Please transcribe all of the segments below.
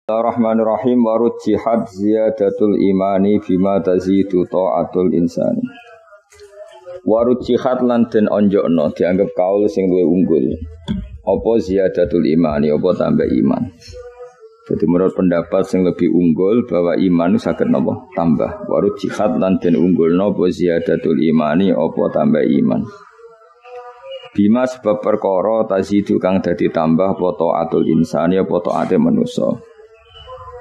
Bismillahirrahmanirrahim warujjihat ziyadatul imani bima tazidu ta'atul insani. Warujjihat lan den onjokno dianggap kaul sing luwih unggul. Apa ziyadatul imani, apa tambah iman. Jadi menurut pendapat sing lebih unggul bahwa iman itu saged napa tambah. Warujjihat lan den unggulno apa ziyadatul imani, apa tambah iman. Bima sebab perkara tazidu kang dadi tambah apa ta'atul insani, apa ta'ate manusa.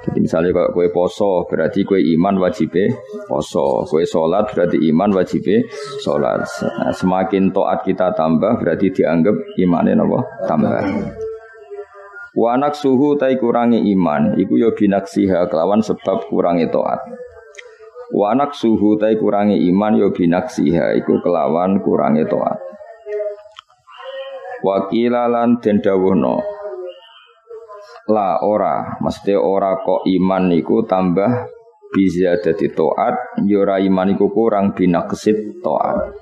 Jadi misalnya kalau kue poso berarti kue iman wajibnya poso, kue sholat berarti iman wajibnya sholat. Nah, semakin taat kita tambah berarti dianggap imannya apa? Tambah. Wanak suhu tai kurangi iman, iku yo binaksiha kelawan sebab kurangi taat. Wanak suhu tai kurangi iman yo binaksiha, iku kelawan kurangi taat. Wakilalan den dawuhna la ora, mesti ora kok iman niku tambah bisa dadi taat, yo ora iman niku kurang binaksit taat.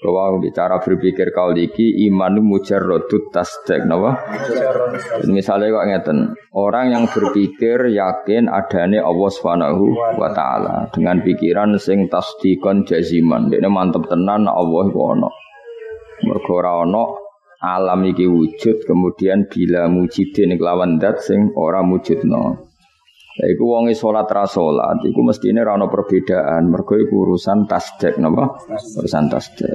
Bahwa bicara berpikir kau iki iman mujarradut tasdik napa? Misalnya kok ngeten, orang yang berpikir yakin adane Allah Subhanahu wa taala dengan pikiran sing tasdikon jaziman, dekne mantep tenan Allah iku ana. Mergo ora ana alam iki wujud kemudian bila mujidin kelawan dat sing ora mujudno. Lha iku wonge salat ra salat iku mestine ora ana perbedaan mergo iku urusan tasdik napa? Urusan tasdik.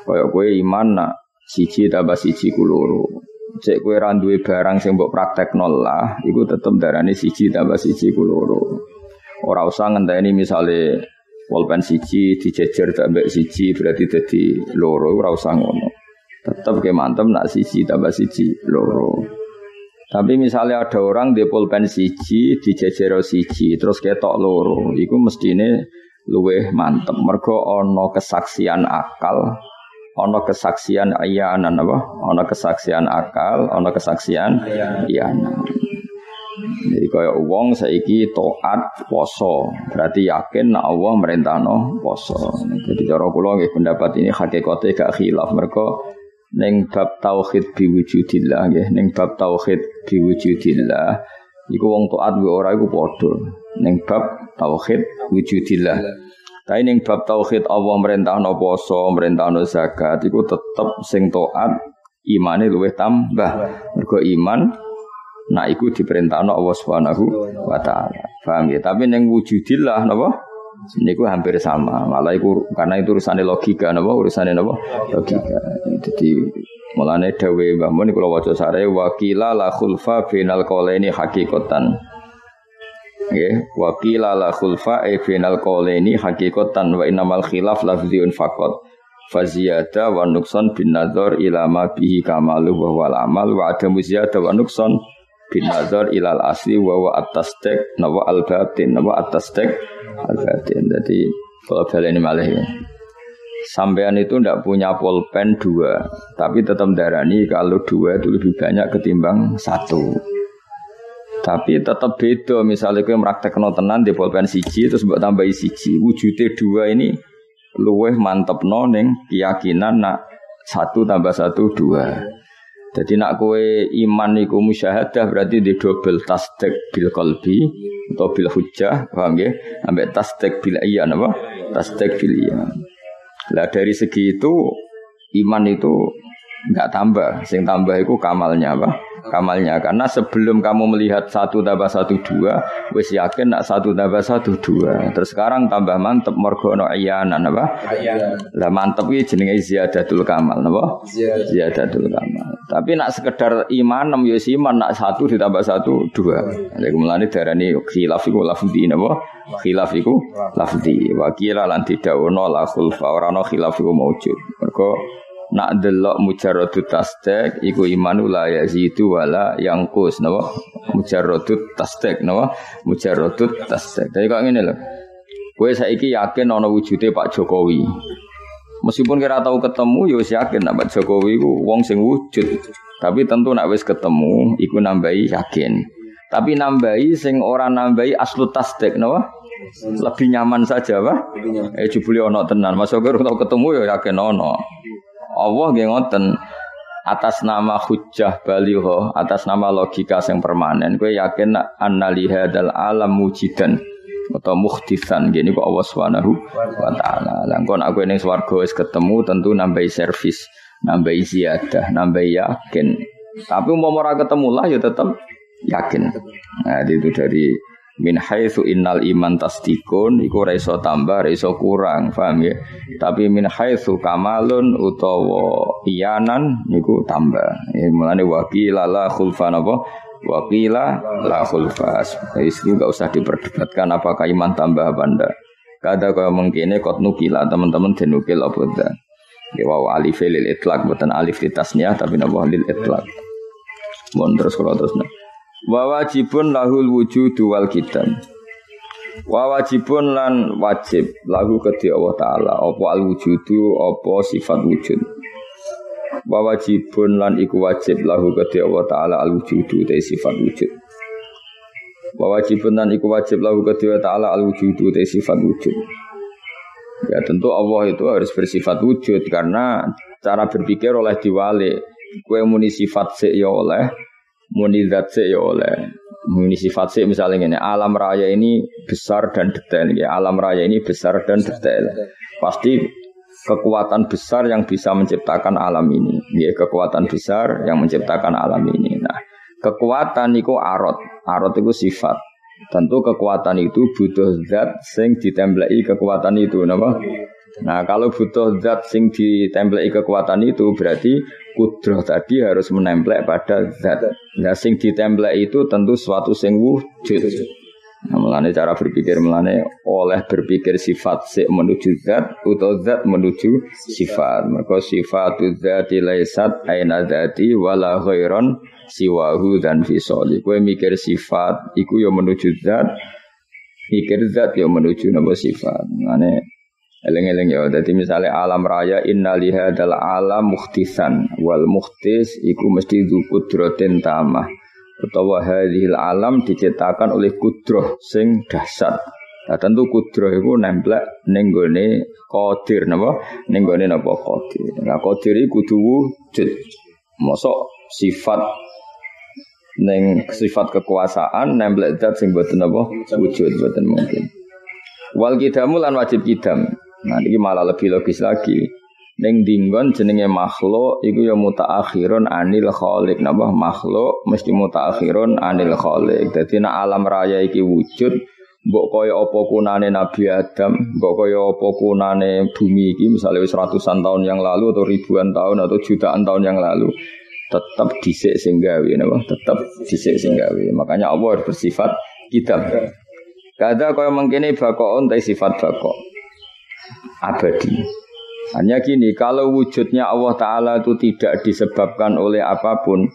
Kaya kowe iman nak siji tambah siji ku loro. Cek kowe ra duwe barang sing mbok praktekno lah iku tetep darane siji tambah siji ku loro. Ora usah ngenteni misale pulpen siji dijejer tambah siji berarti dadi loro, ora usah ngono. Tetap ke mantap nak siji tambah siji loro. Tapi misalnya ada orang di pulpen siji dijejero siji terus ketok loro, iku mestine luweh mantep. Mergo ana kesaksian akal, ana kesaksian ayanan apa? Ana kesaksian akal, ana kesaksian ayanan. Jadi kaya wong saiki taat poso, berarti yakin nek Allah merintahno poso. Jadi cara kula nggih pendapat ini hakikate gak khilaf mergo ning bab tauhid biwujudillah nggih, ning bab tauhid biwujudillah iku wong taat wae ora iku padha ning bab tauhid wujudillah. Tapi ning bab tauhid Allah merintahno poso, merintahno zakat iku tetep sing taat imane luwih tambah. Mergo iman nak iku diperintahno Allah Subhanahu wa taala. Paham ya? Tapi ning wujudillah napa? Niku hampir sama, malah iku karena itu urusane logika napa urusane napa logika. Jadi mulane dawuhe Mbah Mun kula waca sare wakila la khulfa bainal qaulaini haqiqatan. Nggih, wakila la khulfa bainal qaulaini haqiqatan wa innamal khilaf lafdhiun faqat. Faziyada wa nuqsan bin nazar ila ma bihi kamalu wa wal amal wa adamu ziyada wa nuqsan bin nazar ilal asli wa wa at-tasdiq nawa al-batin nawa at-tasdiq al-batin. Jadi kalau baleni malih ya. Sampean itu ndak punya pulpen 2, tapi tetap darani kalau 2 itu lebih banyak ketimbang 1. Tapi tetap beda, misalnya kowe mraktekno tenan di pulpen siji terus mbok tambahi siji. Wujude 2 ini luweh mantepno ning keyakinan nak 1 tambah 1 2. Jadi nak kowe iman iku musyahadah berarti di double tasdik bil qalbi atau bil hujjah, paham nggih? Ambek tasdik bil iyan apa? Tasdik bil iyan. Lah dari segi itu iman itu enggak tambah, sing tambah iku kamalnya apa? Kamalnya karena sebelum kamu melihat 1 tambah 1 2 wis yakin nak 1 tambah 1 2. Terus sekarang tambah mantep mergo ana iyanan apa? Lah mantep iki jenenge ziyadatul kamal napa? Ziyadatul kamal. Tapi nak sekedar iman ya iman nak 1 ditambah 1 2. Lha mulane darani khilaf iku lafzi napa? Khilaf iku lafzi. Wa qila lan tidak ono la khulfa ora ono khilaf iku maujud. Mergo nak delok mujarradut tasdik iku imanu la yazidu wala yangkus napa? Mujarradut tasdik napa? Mujarradut tasdik. Dadi kok ngene lho. Kowe saiki yakin ana wujude Pak Jokowi. Meskipun kira tahu ketemu ya wis yakin nek Pak Jokowi iku wong sing wujud. Tapi tentu nek wis ketemu iku nambahi yakin. Tapi nambahi sing ora nambahi aslu tasdik napa? Lebih nyaman saja, Pak. Jebule ana tenan. Masuk karo tau ketemu ya yakin ana. Allah nggih ngoten. atas nama hujjah baligha, atas nama logika yang permanen, kowe yakin anna li hadzal alam mujidan atau mukhtisan gini kok Allah Subhanahu wa taala. Lah kon aku ning swarga wis ketemu tentu nambahi servis, nambahi ziyadah, nambahi yakin. Tapi umpama ora ketemu lah ya tetap yakin. Nah, itu dari min haitsu innal iman tasdikun iku ora iso tambah, ora iso kurang, paham ya? Tapi min haitsu kamalun utawa iyanan niku tambah. Ya, mulane waqila la khulfan apa? Waqila la khulfas. Itu enggak usah diperdebatkan apakah iman tambah apa ndak. Kada kaya mengkene kot nukila teman-teman denukil apa ndak. Ya wa alif lil itlaq bukan alif li tasniyah tapi napa lil itlaq. Mun terus kalau terusna. Wa wajibun lahul wujudu wal qidam. Wa wajibun lan wajib lahu kedhi Allah taala apa al wujudu apa sifat wujud. Wa wajibun lan iku wajib lahu kedhi Allah taala al wujudu te sifat wujud. Wa wajibun lan iku wajib lahu kedhi Allah taala al wujudu te sifat wujud. Ya tentu Allah itu harus bersifat wujud karena cara berpikir oleh diwalik. Kowe muni sifat sik ya oleh muni zat sik ya oleh. Muni sifat sik misalnya ngene, alam raya ini besar dan detail ya. Alam raya ini besar dan detail. Pasti kekuatan besar yang bisa menciptakan alam ini. Ya, kekuatan besar yang menciptakan alam ini. Nah, kekuatan itu arot. Arot itu sifat. Tentu kekuatan itu butuh zat sing ditembleki kekuatan itu, napa? Nah, kalau butuh zat sing ditembleki kekuatan itu berarti kudrah tadi harus menempel pada zat. Nah, sing ditembleki itu tentu suatu sing wujud. Nah, mulane cara berpikir mulane oleh berpikir sifat sik menuju zat utawa zat menuju sifat. Mergo sifatu dzati laisat aina dzati wala ghairon siwahu dan fisoli. Kowe mikir sifat iku ya menuju zat, mikir zat ya menuju napa sifat. Mulane eleng-eleng ya, dadi misale alam raya inna lihadzal alam mukhtisan wal mukhtis iku mesti dzukudratin tamah utawa hadhil alam diciptakan oleh kudrah sing dahsyat. Nah, tentu kudrah iku nemplek ning gone qadir napa? Ning gone napa qadir. Nah, qadir iku kudu wujud. Mosok sifat ning sifat kekuasaan nemplek zat sing boten napa wujud boten mungkin. Wal kidamu lan wajib kidam. Nah, ini malah lebih logis lagi. Ning dinggon jenenge makhluk iku ya mutaakhirun anil khaliq. Napa makhluk mesti mutaakhirun anil khaliq. Dadi nek alam raya iki wujud, mbok kaya apa kunane Nabi Adam, mbok kaya apa kunane bumi iki misalnya wis ratusan tahun yang lalu atau ribuan tahun atau jutaan tahun yang lalu, tetap dhisik sing gawe napa? Tetap dhisik sing gawe. Makanya Allah bersifat kidam. Kada kaya mengkene baqaun ta sifat baqa. Abadi. Hanya gini, kalau wujudnya Allah Ta'ala itu tidak disebabkan oleh apapun,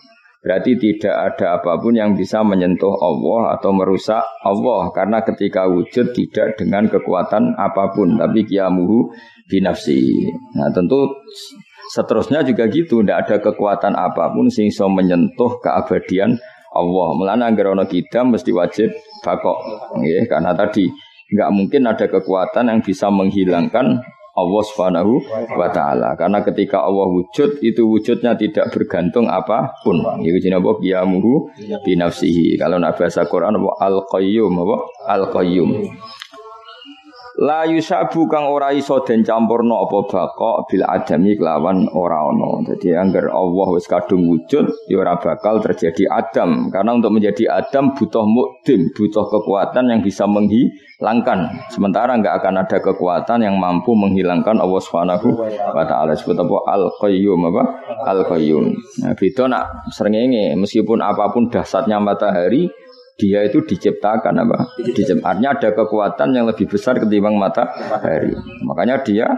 berarti tidak ada apapun yang bisa menyentuh Allah atau merusak Allah. Karena ketika wujud tidak dengan kekuatan apapun, tapi qiyamuhu binafsi. Nah tentu seterusnya juga gitu, tidak ada kekuatan apapun sing iso menyentuh keabadian Allah. Mulane anggere ana kidam mesti wajib baqa. Nggih, karena tadi enggak mungkin ada kekuatan yang bisa menghilangkan Allah Subhanahu wa taala. Karena ketika Allah wujud, itu wujudnya tidak bergantung apapun. Iku jenenge apa? Qiyamuhu binafsihi. Kalau nak bahasa Quran apa? Al-Qayyum apa? Al-Qayyum. La yusabu kang ora iso den campurno apa baqa bil adami kelawan ora ana. Dadi angger Allah wis kadung wujud ya ora bakal terjadi adam. Karena untuk menjadi adam butuh mukdim, butuh kekuatan yang bisa menghilangkan. Sementara enggak akan ada kekuatan yang mampu menghilangkan Allah Subhanahu wa taala. Sebut apa Al-Qayyum apa? Al-Qayyum. Nah, beda nak srengenge meskipun apapun dahsyatnya matahari dia itu diciptakan apa? Artinya ada kekuatan yang lebih besar ketimbang matahari. Makanya dia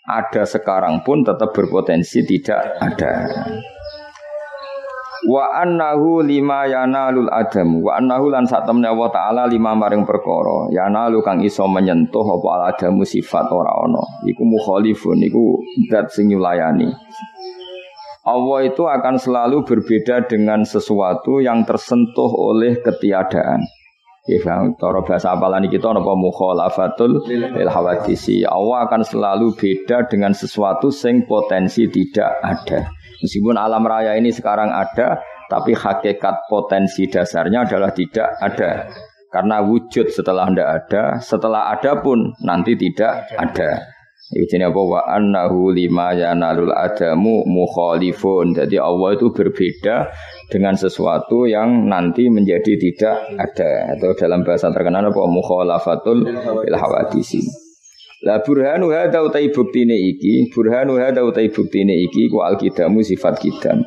ada sekarang pun tetap berpotensi tidak ada. Wa annahu lima yanalul adam. Wa annahu lan satemne Allah Ta'ala lima maring perkara. Yanalu kang iso menyentuh apa al adamu sifat ora ana. Iku mukhalifun, iku zat sing nyulayani. Allah itu akan selalu berbeda dengan sesuatu yang tersentuh oleh ketiadaan. Ya, cara bahasa apalani kita napa mukhalafatul lil hawadisi. Allah akan selalu beda dengan sesuatu sing potensi tidak ada. Meskipun alam raya ini sekarang ada, tapi hakikat potensi dasarnya adalah tidak ada. Karena wujud setelah tidak ada, setelah ada pun nanti tidak ada. Ini apa? Wa annahu lima yanalul adamu mukhalifun. Jadi Allah itu berbeda dengan sesuatu yang nanti menjadi tidak ada. Atau dalam bahasa terkenal apa? Mukhalafatul bil hawadisi. La burhanu hadza utai buktine iki, burhanu hadza utai buktine iki ku al-qidamu sifat qidam.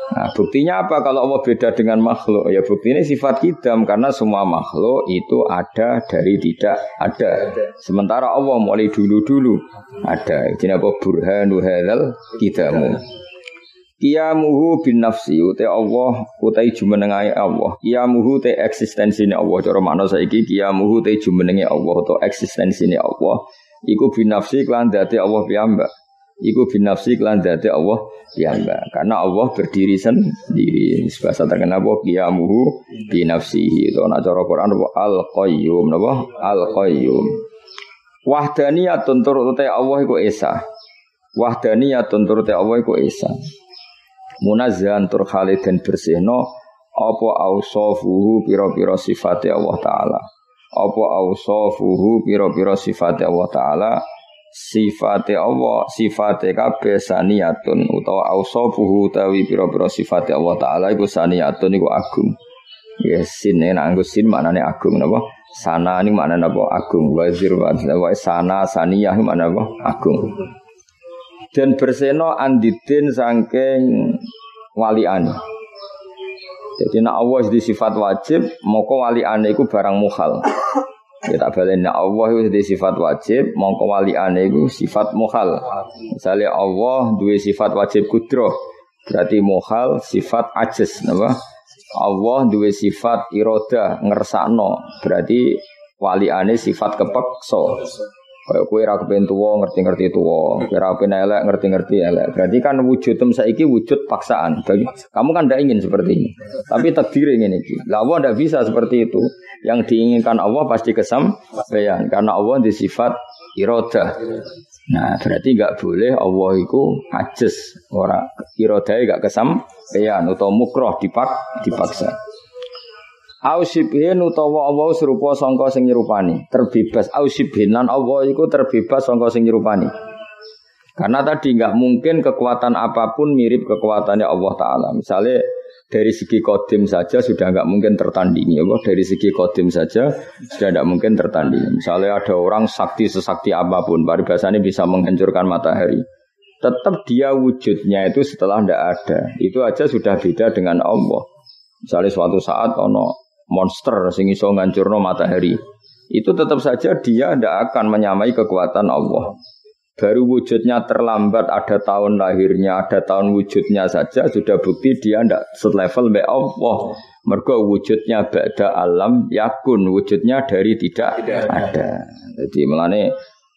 Nah, buktinya apa kalau Allah beda dengan makhluk? Ya buktinya sifat qidam karena semua makhluk itu ada dari tidak ada. Sementara Allah mulai dulu-dulu ada. Jadi apa burhanu hadzal qidamu. Qiyamuhu bin nafsi utai Allah utai jumenengai Allah. Qiyamuhu te eksistensine Allah. Cara makna saiki qiyamuhu te jumenenge Allah atau eksistensine Allah. Iku bin nafsi lan dadi Allah piyambak. Iku bin nafsi lan dadi Allah piyambak. Karena Allah berdiri sendiri. Bahasa terkenal apa qiyamuhu bin nafsihi. Itu ana cara Quran apa al-qayyum napa? Al-qayyum. Wahdaniyatun turut utai Allah iku esa. Wahdaniyatun turut utai Allah iku esa. Munazzan tur khalid dan bersihno apa ausofuhu pira-pira sifate Allah taala apa ausofuhu pira-pira sifate Allah taala sifate Allah sifate kabeh saniyatun utawa ausofuhu tawi pira-pira sifate Allah taala iku saniyatun iku agung ya sin nek nganggo sin maknane agung napa sana ini maknane apa agung wazir wa sana saniyah maknane apa agung. Dan berseno andidin saking waliane. Jadi nak Allah di sifat wajib, moko waliane iku barang mukhal. Ya tak baleni Allah itu di sifat wajib, moko waliane iku sifat mukhal. Misalnya Allah duwe sifat wajib kudrah, berarti mukhal sifat ajiz, napa? Allah duwe sifat iroda ngersakno, berarti waliane sifat kepeksa. Kayak kowe ra kepen tuwa ngerti-ngerti tuwa, kowe ra kepen elek ngerti-ngerti elek. Berarti kan wujudem saiki wujud paksaan. Bagi kamu kan ndak ingin seperti ini. Tapi takdir ngene iki. Lah Allah ndak bisa seperti itu. Yang diinginkan Allah pasti kesampaian karena Allah di sifat iradah. Nah, berarti enggak boleh Allah iku ajiz, ora iradahe enggak kesampaian atau mukroh dipaksa. Ausibhin utawa Allah serupa sangka sing nyerupani, terbebas ausibhin lan Allah iku terbebas sangka sing nyerupani. Karena tadi enggak mungkin kekuatan apapun mirip kekuatannya Allah taala. Misalnya dari segi kodim saja sudah enggak mungkin tertandingi, ya. Dari segi kodim saja sudah enggak mungkin tertandingi. Misalnya ada orang sakti sesakti apapun, paribasane bisa menghancurkan matahari. Tetap dia wujudnya itu setelah enggak ada. Itu aja sudah beda dengan Allah. Misalnya suatu saat ono monster sing iso ngancurno matahari, itu tetap saja dia tidak akan menyamai kekuatan Allah. Baru wujudnya terlambat, ada tahun lahirnya, ada tahun wujudnya saja sudah bukti dia tidak selevel be Allah. Mergo wujudnya ba'da alam yakun, wujudnya dari tidak ada. Jadi melane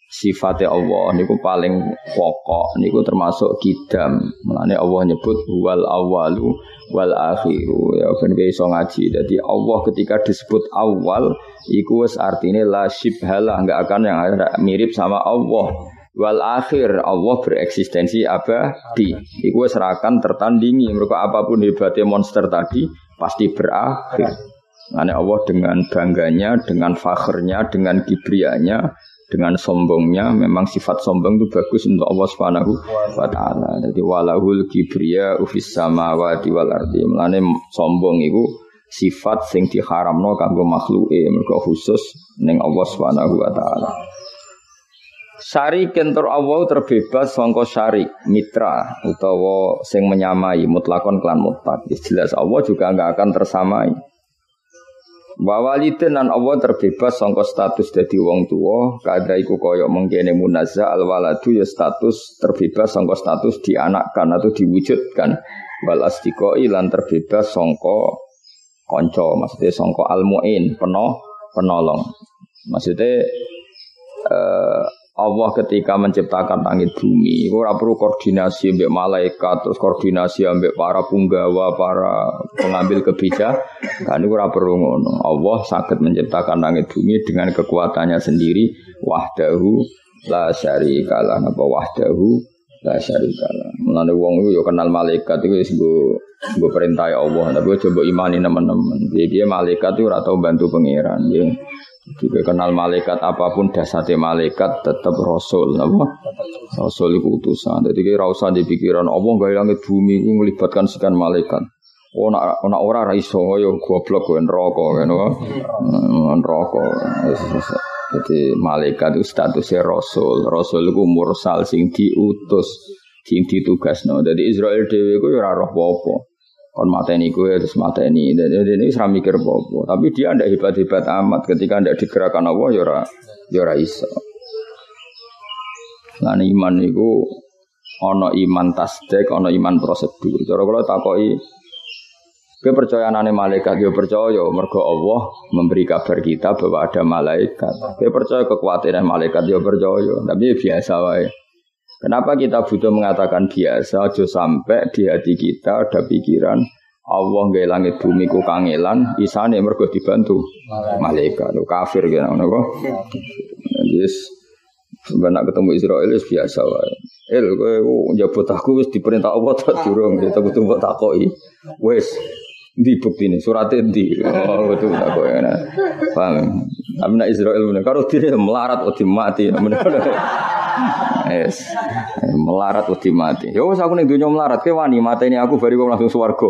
sifatnya Allah niku paling pokok, niku termasuk qidam. Melane Allah nyebut wal awalu wal akhiru, ya ben iso ngaji. Jadi Allah ketika disebut awal iku wis artine la syibhalah, enggak akan yang mirip sama Allah. Wal akhir Allah bereksistensi abadi. Iku wis ra akan tertandingi. Mergo apapun hebatnya monster tadi pasti berakhir. Mane Allah dengan bangganya, dengan fakhrnya, dengan kibrianya, dengan sombongnya, memang sifat sombong itu bagus untuk Allah Subhanahu wa taala. Jadi walahul kibriya fis samawati wal ardi. Mulane sombong itu sifat sing diharamno kanggo makhluke, mergo khusus ning Allah Subhanahu wa taala. Syari kentor Allah terbebas sangka syarik, mitra utawa sing menyamai mutlakon kelan mutlak. Jelas Allah juga enggak akan tersamai. Wa walidin lan Allah terbebas sangka status dadi wong tuwa, kada iku kaya mengkene munazza al waladu ya status terbebas sangka status dianakkan atau diwujudkan. Wal astiqoi lan terbebas sangka kanca, maksudnya sangka al muin, penolong. Maksudnya Allah ketika menciptakan langit bumi, ora perlu koordinasi ambek malaikat, terus koordinasi ambek para punggawa, para pengambil kebijakan, kan ora perlu ngono. Allah saged menciptakan langit bumi dengan kekuatannya sendiri, wahdahu la syarika lah, napa wahdahu la syarikalah. Mulane wong iku ya kenal malaikat iku wis nggo perintah Allah, tapi coba imani teman-teman. Dia malaikat itu ora tau bantu pangeran, nggih. Jika kenal malaikat apapun dasate malaikat tetap rasul, apa? Rasul itu utusan. Jadi kira usah di pikiran Allah gawe langit bumi itu melibatkan sekian malaikat. Oh nak ora ra iso yo goblok kowe neraka kan. Neraka. Jadi malaikat itu statusnya rasul. Rasul itu mursal sing diutus, sing ditugasno. Jadi Israel dhewe iku ora roh apa-apa. Kon mateni kowe terus mateni. Jadi ini ora mikir apa-apa. Tapi dia ndak hebat-hebat amat ketika ndak digerakkan Allah ya ora iso. Lan iman niku ana iman tasdik, ana iman prosedur. Cara kula takoki kowe percaya anane malaikat ya percaya mergo Allah memberi kabar kita bahwa ada malaikat. Kowe percaya kekuatan malaikat ya percaya, tapi biasa wae. Kenapa kita butuh mengatakan biasa? Aja sampai di hati kita ada pikiran Allah gawe langit bumi ku kangelan, isane mergo dibantu malaikat. Kafir kene ngono kok. Yes. Sebenarnya ketemu Israel biasa wae. Kowe njabut aku wis diperintah Allah tak durung, kita butuh mbok takoki. Wis ndi buktine surate ndi? Oh betul takoki. Paham. Amna Israel menawa karo dene melarat wedi mati. Yes. Melarat wedi mati. Ya wis aku ning donya melarat ke wani mateni aku bariku langsung swarga.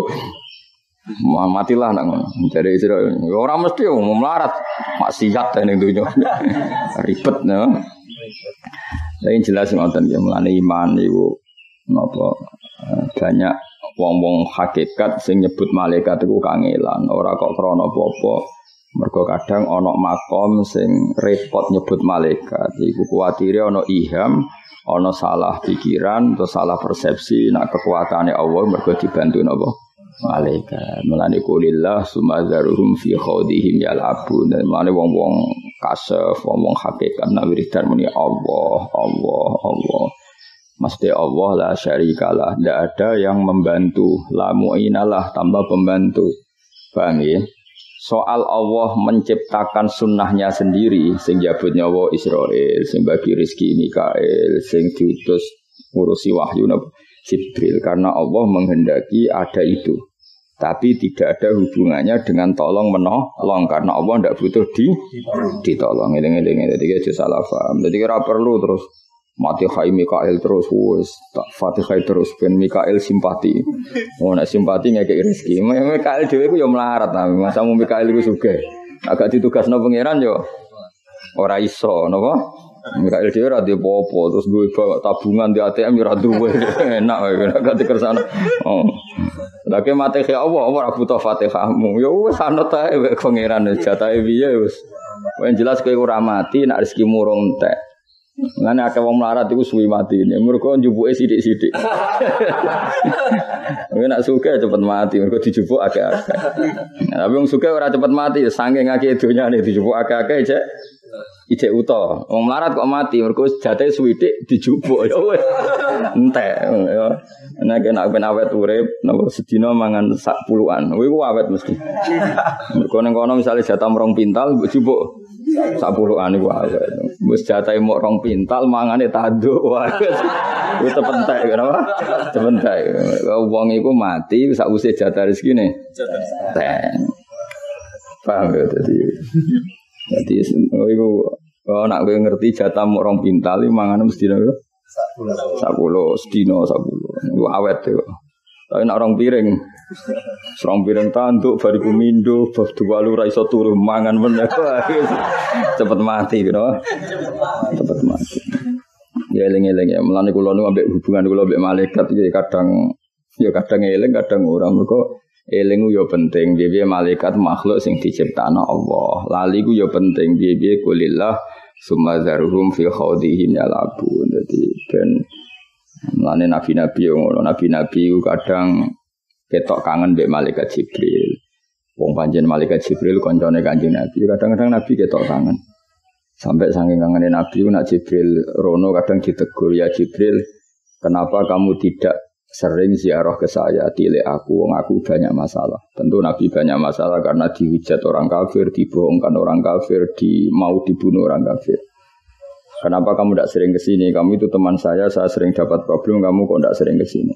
Matilah nak ngono. Dari Israel. Ora mesti mau melarat. Maksiat ning donya. Ribet no. Lain jelas ngoten ya mulane iman iku napa banyak wong-wong hakikat sing nyebut malaikat iku kangelan. Ora kok krana apa-apa. Mergo kadang ana makom sing repot nyebut malaikat. Iku kuwatire ana iham, ana salah pikiran atau salah persepsi nek kekuatane Allah mergo dibantu napa malaikat. Mulane kulillah sumazzaruhum fi khawdihim yal'abun. Mulane wong-wong kasef, wong-wong hakikat nek wiridan muni Allah, Allah, Allah. Mesti Allah la syarikalah, tidak ada yang membantu. La mu'inalah tambah pembantu. Paham ya? Soal Allah menciptakan sunnahnya sendiri, sing jabut nyawa Israel, sing bagi rezeki Mikael, sing diutus ngurusi wahyu Jibril, karena Allah menghendaki ada itu. Tapi tidak ada hubungannya dengan tolong menolong, karena Allah tidak butuh ditolong. Ini jadi salah paham. Jadi kira perlu terus Fatihah Mikael terus wis Fatihah terus ben Mikael simpati. Oh nek simpati ngekeki rezeki. Mikael dhewe ku yo melarat ta. Masamu Mikael iku sugih. Agak ditugasno pangeran yo ora iso napa? Mikael dhewe ora apa-apa terus duwe tabungan di ATM yo ora duwe. Enak wae agak dikersane. Oh. Lagi Fatihah Allah ora butuh Fatihahmu. Yo wis anut ae pangeran jatahe piye wis. Wong jelas kowe ora mati nek rezekimu rong entek. Ngene akeh wong melarat iku suwi matine. Mergo njupuke sithik-sithik. Nek sugih cepet mati, mergo dijupuk akeh-akeh. Tapi wong sugih ora cepet mati, saking akeh donyane dijupuk akeh-akeh ijek uta. Wong melarat kok mati, mergo jate suwidik dijupuk ya wis. Entek ya. Nek ben awet urip, napa sedina mangan sak puluhan. Kuwi ku awet mesti. Mergo ning kono misale jatah 2 pintal mbok jupuk sak puluhan iku awet. Wis jatahe mok 2 pintal mangane tanduk wae. Wis tepentek kenapa? Tepentek. Wong iku mati sak usih jatah rezekine. Jatah. Paham ya Jadi iku nak kowe ngerti jatah mok 2 pintal iki mangane mesti lho. 10 sedina 10. Iku awet yo. Tapi nak 2 piring. 2 piring tanduk bariku mindo bab duwalu ra iso turu mangan meneh. Cepet mati gitu. Cepet mati. Ya eling-eling ya. Mulane kula nu ambek hubungan kula ambek malaikat iki kadang eling kadang ora. Mergo eling yo penting. Piye malaikat makhluk sing diciptakno Allah. Lali ku yo penting. Piye kulillah sumazzaruhum fi khawdihim yal'abun. Dadi ben mulane nabi-nabi yo ngono. Nabi-nabi kadang ketok kangen mbek malaikat Jibril. Wong pancen malaikat Jibril kancane Kanjeng Nabi. Kadang-kadang Nabi ketok kangen. Sampai saking kangene Nabi nak Jibril rono kadang ditegur, ya Jibril, kenapa kamu tidak sering ziarah ke saya, tilek aku, wong aku banyak masalah. Tentu Nabi banyak masalah karena dihujat orang kafir, dibohongkan orang kafir, mau dibunuh orang kafir. Kenapa kamu tidak sering ke sini? Kamu itu teman saya sering dapat problem, kamu kok tidak sering ke sini?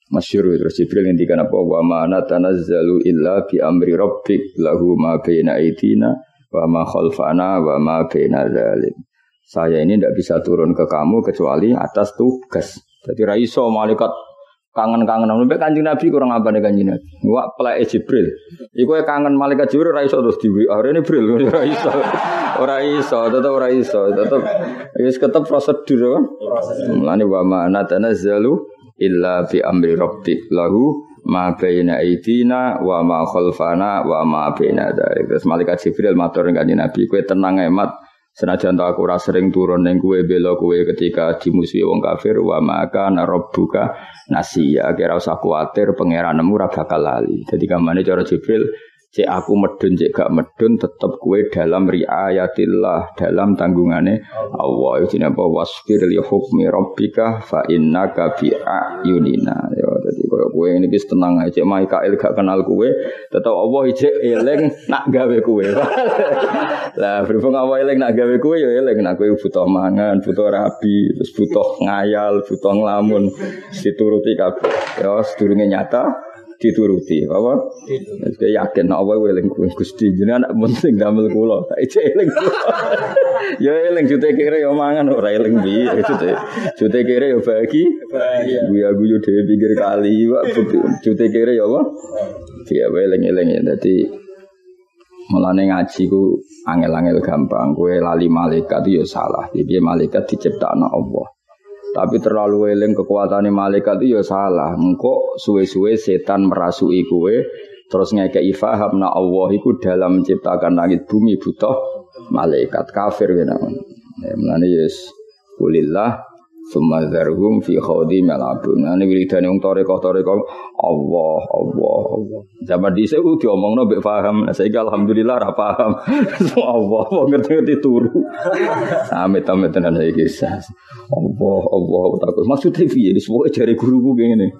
Masyhur terus Jibril ngendikan apa wa ma natanazzalu illa bi amri rabbik lahu ma baina aydina wa ma khalfana wa ma baina dzalik. Saya ini tidak bisa turun ke kamu kecuali atas tugas. Jadi ra iso malaikat kangen-kangen sampai Kanjeng Nabi kurang apa nih Kanjeng Nabi. Wak pelake Jibril. Iku kangen malaikat Jibril ra iso terus di WA rene Jibril ora iso. Tetep ora iso. Tetep wis ketep prosedur kan. Mulane wa ma natanazzalu illa bi amri rabbik lahu ma baina aydina wa ma khalfana wa ma baina dzalik. Terus malaikat Jibril matur kanjeng Nabi, kowe tenang emat, senajan aku ora sering turun ning kowe bela kowe ketika dimusuhi wong kafir wa ma kana rabbuka nasiya. Kira usah kuwatir pangeranmu ora bakal lali. Dadi kamane cara Jibril, cek aku medun cek gak medun tetep kowe dalam riayatillah, dalam tanggungane Allah. Iki apa wasfir li hukmi rabbika fa innaka bi ayunina. Ya dadi kowe ini wis tenang ae cek Mikael gak kenal kowe, tetep Allah ijek eling nak gawe kowe. Lah berhubung Allah eling nak gawe kowe ya eling nak kowe butuh mangan, butuh rabi, terus butuh ngayal, butuh nglamun, dituruti kabeh. Ya sedurunge nyata dituruti apa? Saya yakin Allah eling Gusti jenengan anak penting damel kula. Ijek eling. Ya eling jute kere ya mangan ora eling piye jute kere ya bagi. Guyu dhewe pinggir kali jute kere ya apa? Ya eling-eling ya dadi mulane ngaji ku angel-angel gampang. Kowe lali malaikat itu ya salah. Piye malaikat diciptakno Allah. Tapi terlalu eling kekuatannya malaikat itu ya salah. Engko suwe-suwe setan merasui kowe terus ngekeki faham na Allah iku dalam menciptakan langit bumi butuh malaikat kafir kena. Mulane yes kulillah summa dzarhum fi khawdim yalabun. Ane wiridane wong toreko-toreko Allah. Zaman dhisik ku diomongno mbek paham. Saiki alhamdulillah ra paham. Allah ngerti-ngerti turu. Amit-amit tenan saiki. Allah takut. Maksudnya piye? Pokoke jare guruku ngene.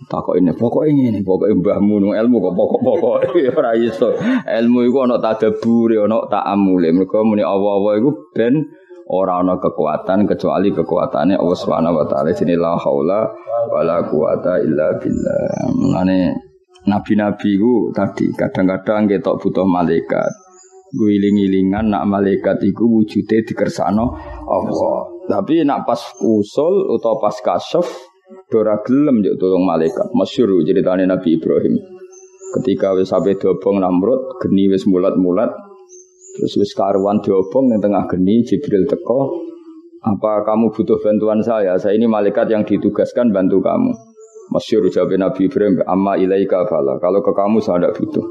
Takokne pokoke ngene, pokoke mbahmu ilmu kok pokok-pokok ora iso. Ilmu iku ana tadabbure, ana ta'ammule. Mergo muni Allah iku ben ora ana kekuatan kecuali kekuatane Allah Subhanahu wa taala. Jenenge la haula wala quwata illa billah. Mulane nabi-nabi ku tadi kadang-kadang ketok butuh malaikat. Gue iling-ilingan nak malaikat iku wujude dikersakno Allah. Tapi nak pas usul atau pas kasyaf ora gelem yo tolong malaikat. Masyhur ceritane Nabi Ibrahim. Ketika wis sampe diobong Namrud, geni wis mulat-mulat. Terus wis karuan diobong ning tengah geni, Jibril teko. Apa kamu butuh bantuan saya? Saya ini malaikat yang ditugaskan bantu kamu. Masyhur jawab Nabi Ibrahim, amma ilaika fala. Kalau ke kamu saya tidak butuh.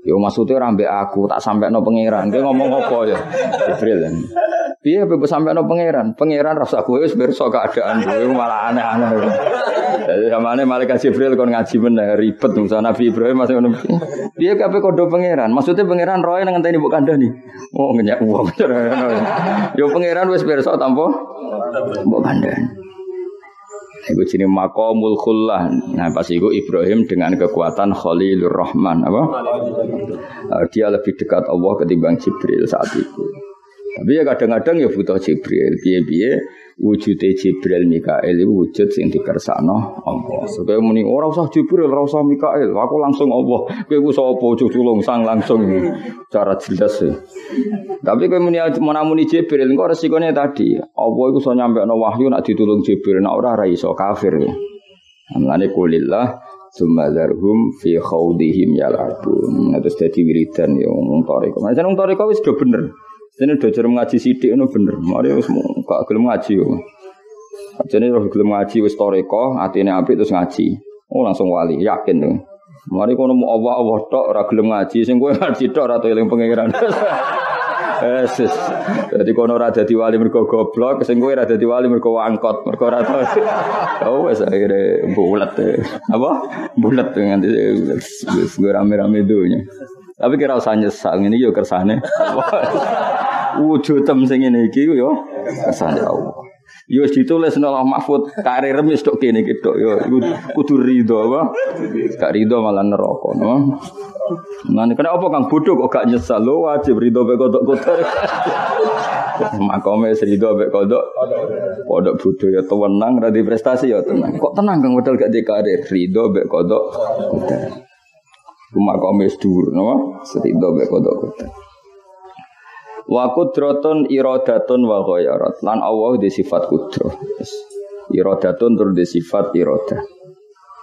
Yo maksudnya rambe aku tak sampai no pangeran. Dia ngomong apa ya? Jibril. Piye bebas sampai no pangeran? Pangeran rasa gue wis pirsa keadaan gue malah aneh-aneh. Jadi samane malaikat Jibril kon ngaji meneh ribet musa Nabi Ibrahim masih ngono. Piye kabeh kodo pangeran? Maksudnya pangeran roe nang ngenteni mbok kandhani. Oh ngenyak wong. Yo pangeran wis pirsa tanpa mbok kandhani. Iku jenenge maqamul khullah. Nah pas iku Ibrahim dengan kekuatan Khalilur Rahman apa? Dia lebih dekat Allah ketimbang Jibril saat itu. Tapi ya kadang-kadang ya butuh Jibril. Piye-piye wujude Jibril Mikail itu wujud sing dikersakno Allah. Supaya muni ora usah Jibril, ora usah Mikail, aku langsung Allah. Kowe ku sapa culung sang langsung cara jelas. Tapi kowe muni Jibril engko resikone tadi. Allah iku iso nyampekno wahyu nak ditulung Jibril, nek ora iso kafir. Amane kulillah sumadarhum fi khawdihim yalabun. Terus dadi wiridan ya wong toreko. Macam wong toreko wis do bener. Dene do jerem ngaji sithik ngono bener. Mari wis gak gelem ngaji yo. Ajane ora gelem ngaji wis toreko, atine apik terus ngaji. Oh langsung wali, yakin to. Mari kono mu Allah tok ora gelem ngaji, sing kowe ngaji tok ora eling pangeran. Eses. Dadi kono ora dadi wali mergo goblok, sing kowe ora dadi wali mergo angkot, mergo ora tau. Oh wis akhire bulet. Apa? Bulet nganti wis rame-rame donya. Tapi kira usah nyesal ngene iki yo kersane. Wujud tem sing ngene iki yo kersane Allah. Yo wis ditulis nang Allah Mahfud, karir wis tok kene iki tok yo kudu rido apa? Gak rido malah neraka, no. Nah, kenapa Kang bodoh kok gak nyesal? Lo wajib rido be kotor-kotor. Makome serido ambek kodok. Kodok bodho ya tenang, ra di prestasi ya tenang. Kok tenang Kang modal gak di karir, rido ambek kodok. Makome dhuwur napa? Serido ambek kodok. Wa qudratun iradatun wa ghayarat. Lan Allah di sifat kudrah. Iradatun tur di sifat iradah.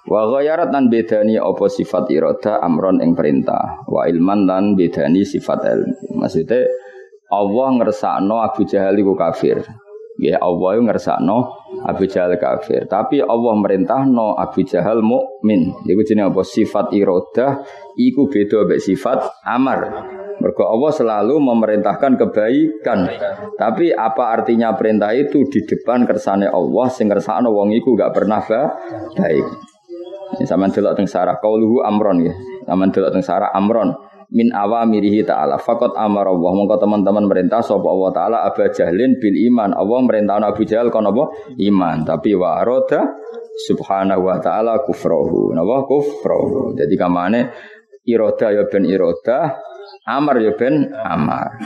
Wa ghayarat lan bedani apa sifat iradah amron ing perintah. Wa ilman lan bedani sifat ilmu. Maksudnya Allah ngersakno Abu Jahal iku kafir. Ya Allah ngersakno Abu Jahal kafir. Tapi Allah merintahno Abu Jahal mukmin. Iku jenenge apa sifat iradah iku beda mek sifat amar. Mergo Allah selalu memerintahkan kebaikan. Tapi apa artinya perintah itu di depan kersane Allah sing ngersakno wong iku gak pernah baik. Ini sampean delok teng sarah qauluhu amron ya. Sampean delok teng sarah amron min awamirihi ta'ala. Faqat amara Allah. Mongko teman-teman merintah sapa Allah taala Abu Jahlin bil iman. Allah merintahno Abu Jahal kon apa? Iman. Tapi wa arada subhanahu wa ta'ala kufrahu. Napa kufrahu. Jadi kamane iroda ya ben iroda, amar ya ben amar.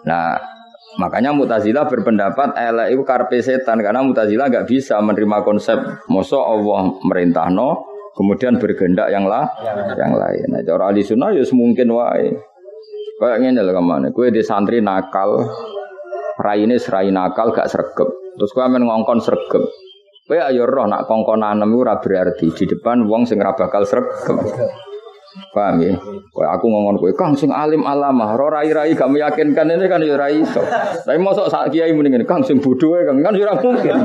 Nah, makanya Mu'tazilah berpendapat elek itu karepe setan karena Mu'tazilah enggak bisa menerima konsep mosok Allah merintahno kemudian bergendak yang lain. Nah, cara ahli sunnah ya semungkin wae. Kayak ngene lho kamane, kowe di santri nakal, raine serai nakal gak sregep. Terus kowe men ngongkon sregep. Kowe ayo roh nak kongkonan iku ora berarti di depan wong sing ora bakal sregep. Paham ya? Kayak aku ngomong kowe, Kang sing alim alamah, ro rai-rai gak meyakinkan ini kan ya ora iso. Tapi mosok sak kiai muni ngene, Kang sing bodho Kang kan ya ora mungkin.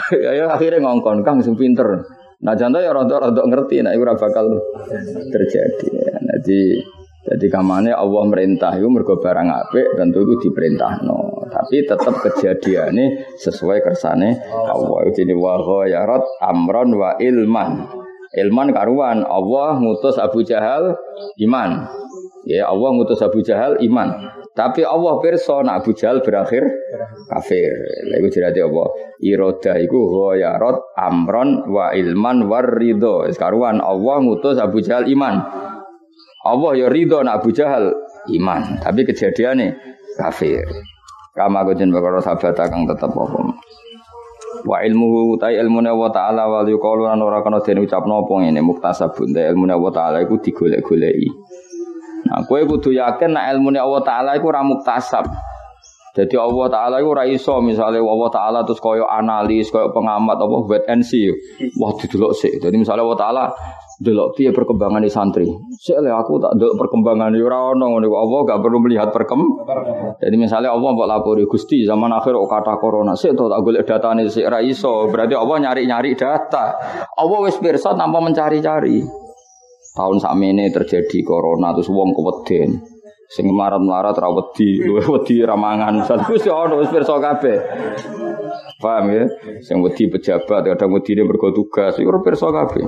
Ya akhirnya ngongkon, Kang sing pinter. Nah jantan ya rada-rada ngerti, nah itu ora bakal terjadi. Jadi kamane Allah merintah itu mergo barang apik tentu itu diperintahno. Tapi tetap kejadiannya sesuai kersane Allah. Jadi wa ghayarat amron wa ilman. Ilman karuan Allah ngutus Abu Jahal iman. Ya Allah ngutus Abu Jahal iman. Tapi Allah pirsa nek Abu Jahal berakhir kafir. Lha iku jenenge apa? Iradah iku ghayarat amron wa ilman war ridho. Wis karuan Allah ngutus Abu Jahal iman. Allah ya ridho nek Abu Jahal iman, tapi kejadiane kafir. Kama gojen perkara sahabat kang tetep apa. Wa ilmuhu ta ilmune wa ta'ala wa yuqalu lan ora kana den ucapno apa ngene muktasabun ta ilmune wa ta'ala iku digolek-goleki. Nah kowe kudu yakin nek ilmune Allah taala iku ora muktasab. Jadi Allah taala iku ora iso misale Allah taala terus koyo analis, koyo pengamat apa wait and see. Wah didelok sik. Jadi misale Allah taala delok piye perkembangane santri. Sik le aku tak delok perkembangane ora ono ngene Allah gak perlu melihat perkembangan. Jadi misalnya Allah mbok lapori Gusti zaman akhir kok kata corona sik to tak golek datane sik ora iso. Berarti Allah nyari-nyari data. Allah wis pirsa tanpa mencari-cari. Tahun sakmene terjadi corona terus wong keweden. Sing marat-marat ra wedi, luwih wedi ra mangan. Wis ono wis pirsa kabeh. Paham ya? Sing wedi pejabat kadang wedine mergo tugas, iku pirsa kabeh.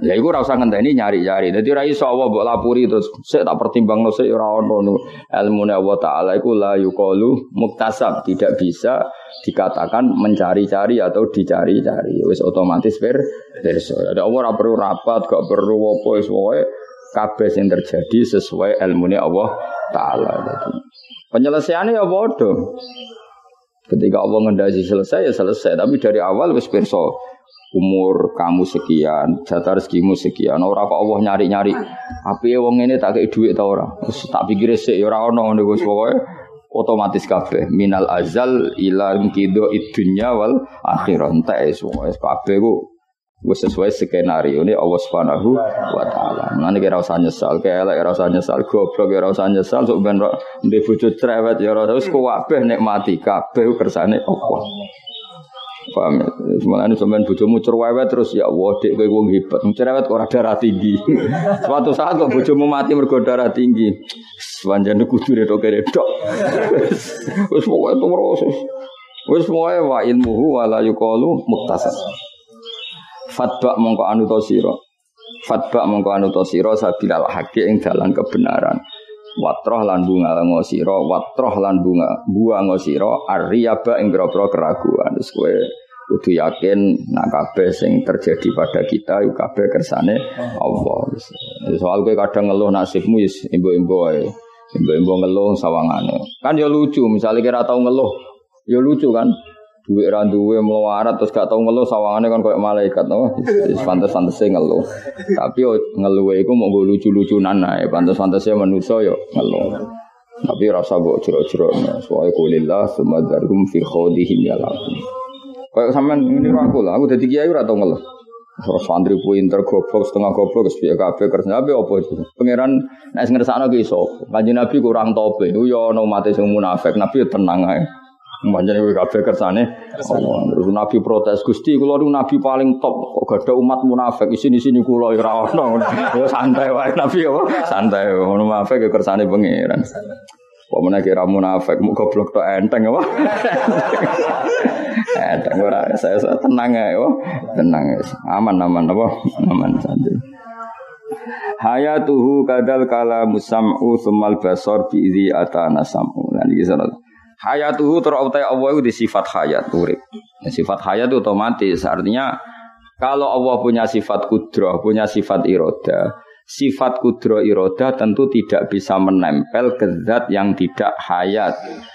Ya iku ora usah ngenteni nyari-nyari. Dadi ora iso Allah mbok lapuri terus sik tak pertimbangno sik ora ono. Ilmune Allah taala iku la yuqalu muktasab, tidak bisa dikatakan mencari-cari atau dicari-cari. Wis otomatis pirsa. Ada Allah ora perlu rapat, gak perlu apa wis pokoke kabeh sing terjadi sesuai ilmune Allah taala. Penyelesaiannya ya padha. Ketika Allah ngendasi selesai ya selesai, tapi dari awal wis pirsa. Umur kamu sekian, jatah rezekimu sekian. Ora kok Allah nyari-nyari. Apiye wong ngene tak kei dhuwit ta ora? Wis tak pikir sik ya ora ono ngene wis pokoke otomatis kabeh minal azal ila inqido idunya wal akhirah. Entek wis kabeh ku wis sesuai skenario ini Allah Subhanahu wa taala. Mulane kira usah nyesal, kelek ora usah nyesal, goblok ora usah nyesal, sok ben ndek bojo cerewet ya ora wis kabeh nikmati kabeh kersane Allah. Paham ya? Semalane sampean bojomu cerewet terus ya Allah dek kowe wong hebat. Cerewet kok ora darah tinggi. Suatu saat kok bojomu mati mergo darah tinggi. Panjenengan kudu redok-redok. Wis pokoke terus. Wis pokoke wa ilmuhu wa la yuqalu muktasab. Fatba mongko anu to sira. Fatba mongko anu to sira sabilal haqi ing dalan kebenaran. Watroh lan bunga ngosira, watroh lan bunga ngosira arriyaba ing grobro keraguan. Wis kowe kudu yakin nak kabeh sing terjadi pada kita iku kabeh kersane Allah. Soal kowe kadang ngeluh nasibmu wis embo-embo wae. Mbok ngeluh sawangane. Kan ya lucu, misalnya kira tau ngeluh. Ya lucu kan? Duit ra duwe melarat terus gak tau ngeluh sawangane kan koyo malaikat no. Wis pantes-pantese ngeluh. Tapi ngeluhe iku mung lucu-lucunan ae, pantes-pantese manusa yo ngeluh. Tapi rasa mbok jero-jerone, soalnya kulillah sumadzarum fi khawdihim yalaqun. Kayak sampean ngene aku lah, aku dadi kiai ora tau ngeluh. Terus santri pinter goblok setengah goblok wis piye kabeh kerja apa itu. Pangeran nek ngersakno ki iso. Kanjeng Nabi kurang tope. Ku yo ana umat sing munafik, Nabi tenang ae. Manjane kowe kabeh kersane Allah. Terus Nabi protes, "Gusti, kula niku nabi paling top, kok gak ada umat munafik. Isini-sini kula ora ono." Ya santai wae Nabi apa? Santai, munafik ya kersane pangeran. Kok meneh kira munafik, muk goblok tok enteng apa? Enteng ora, saya tenang ae, oh. Tenang wis. Aman apa? Aman santai. Hayatuhu kadal kalamu sam'u tsummal basar bi idzi atana sam'u. Lan iki salat. Hayatuhu terautai Allah itu di sifat hayat urip. Sifat hayat itu otomatis artinya kalau Allah punya sifat kudrah, punya sifat iroda, sifat kudrah iroda tentu tidak bisa menempel ke zat yang tidak hayat.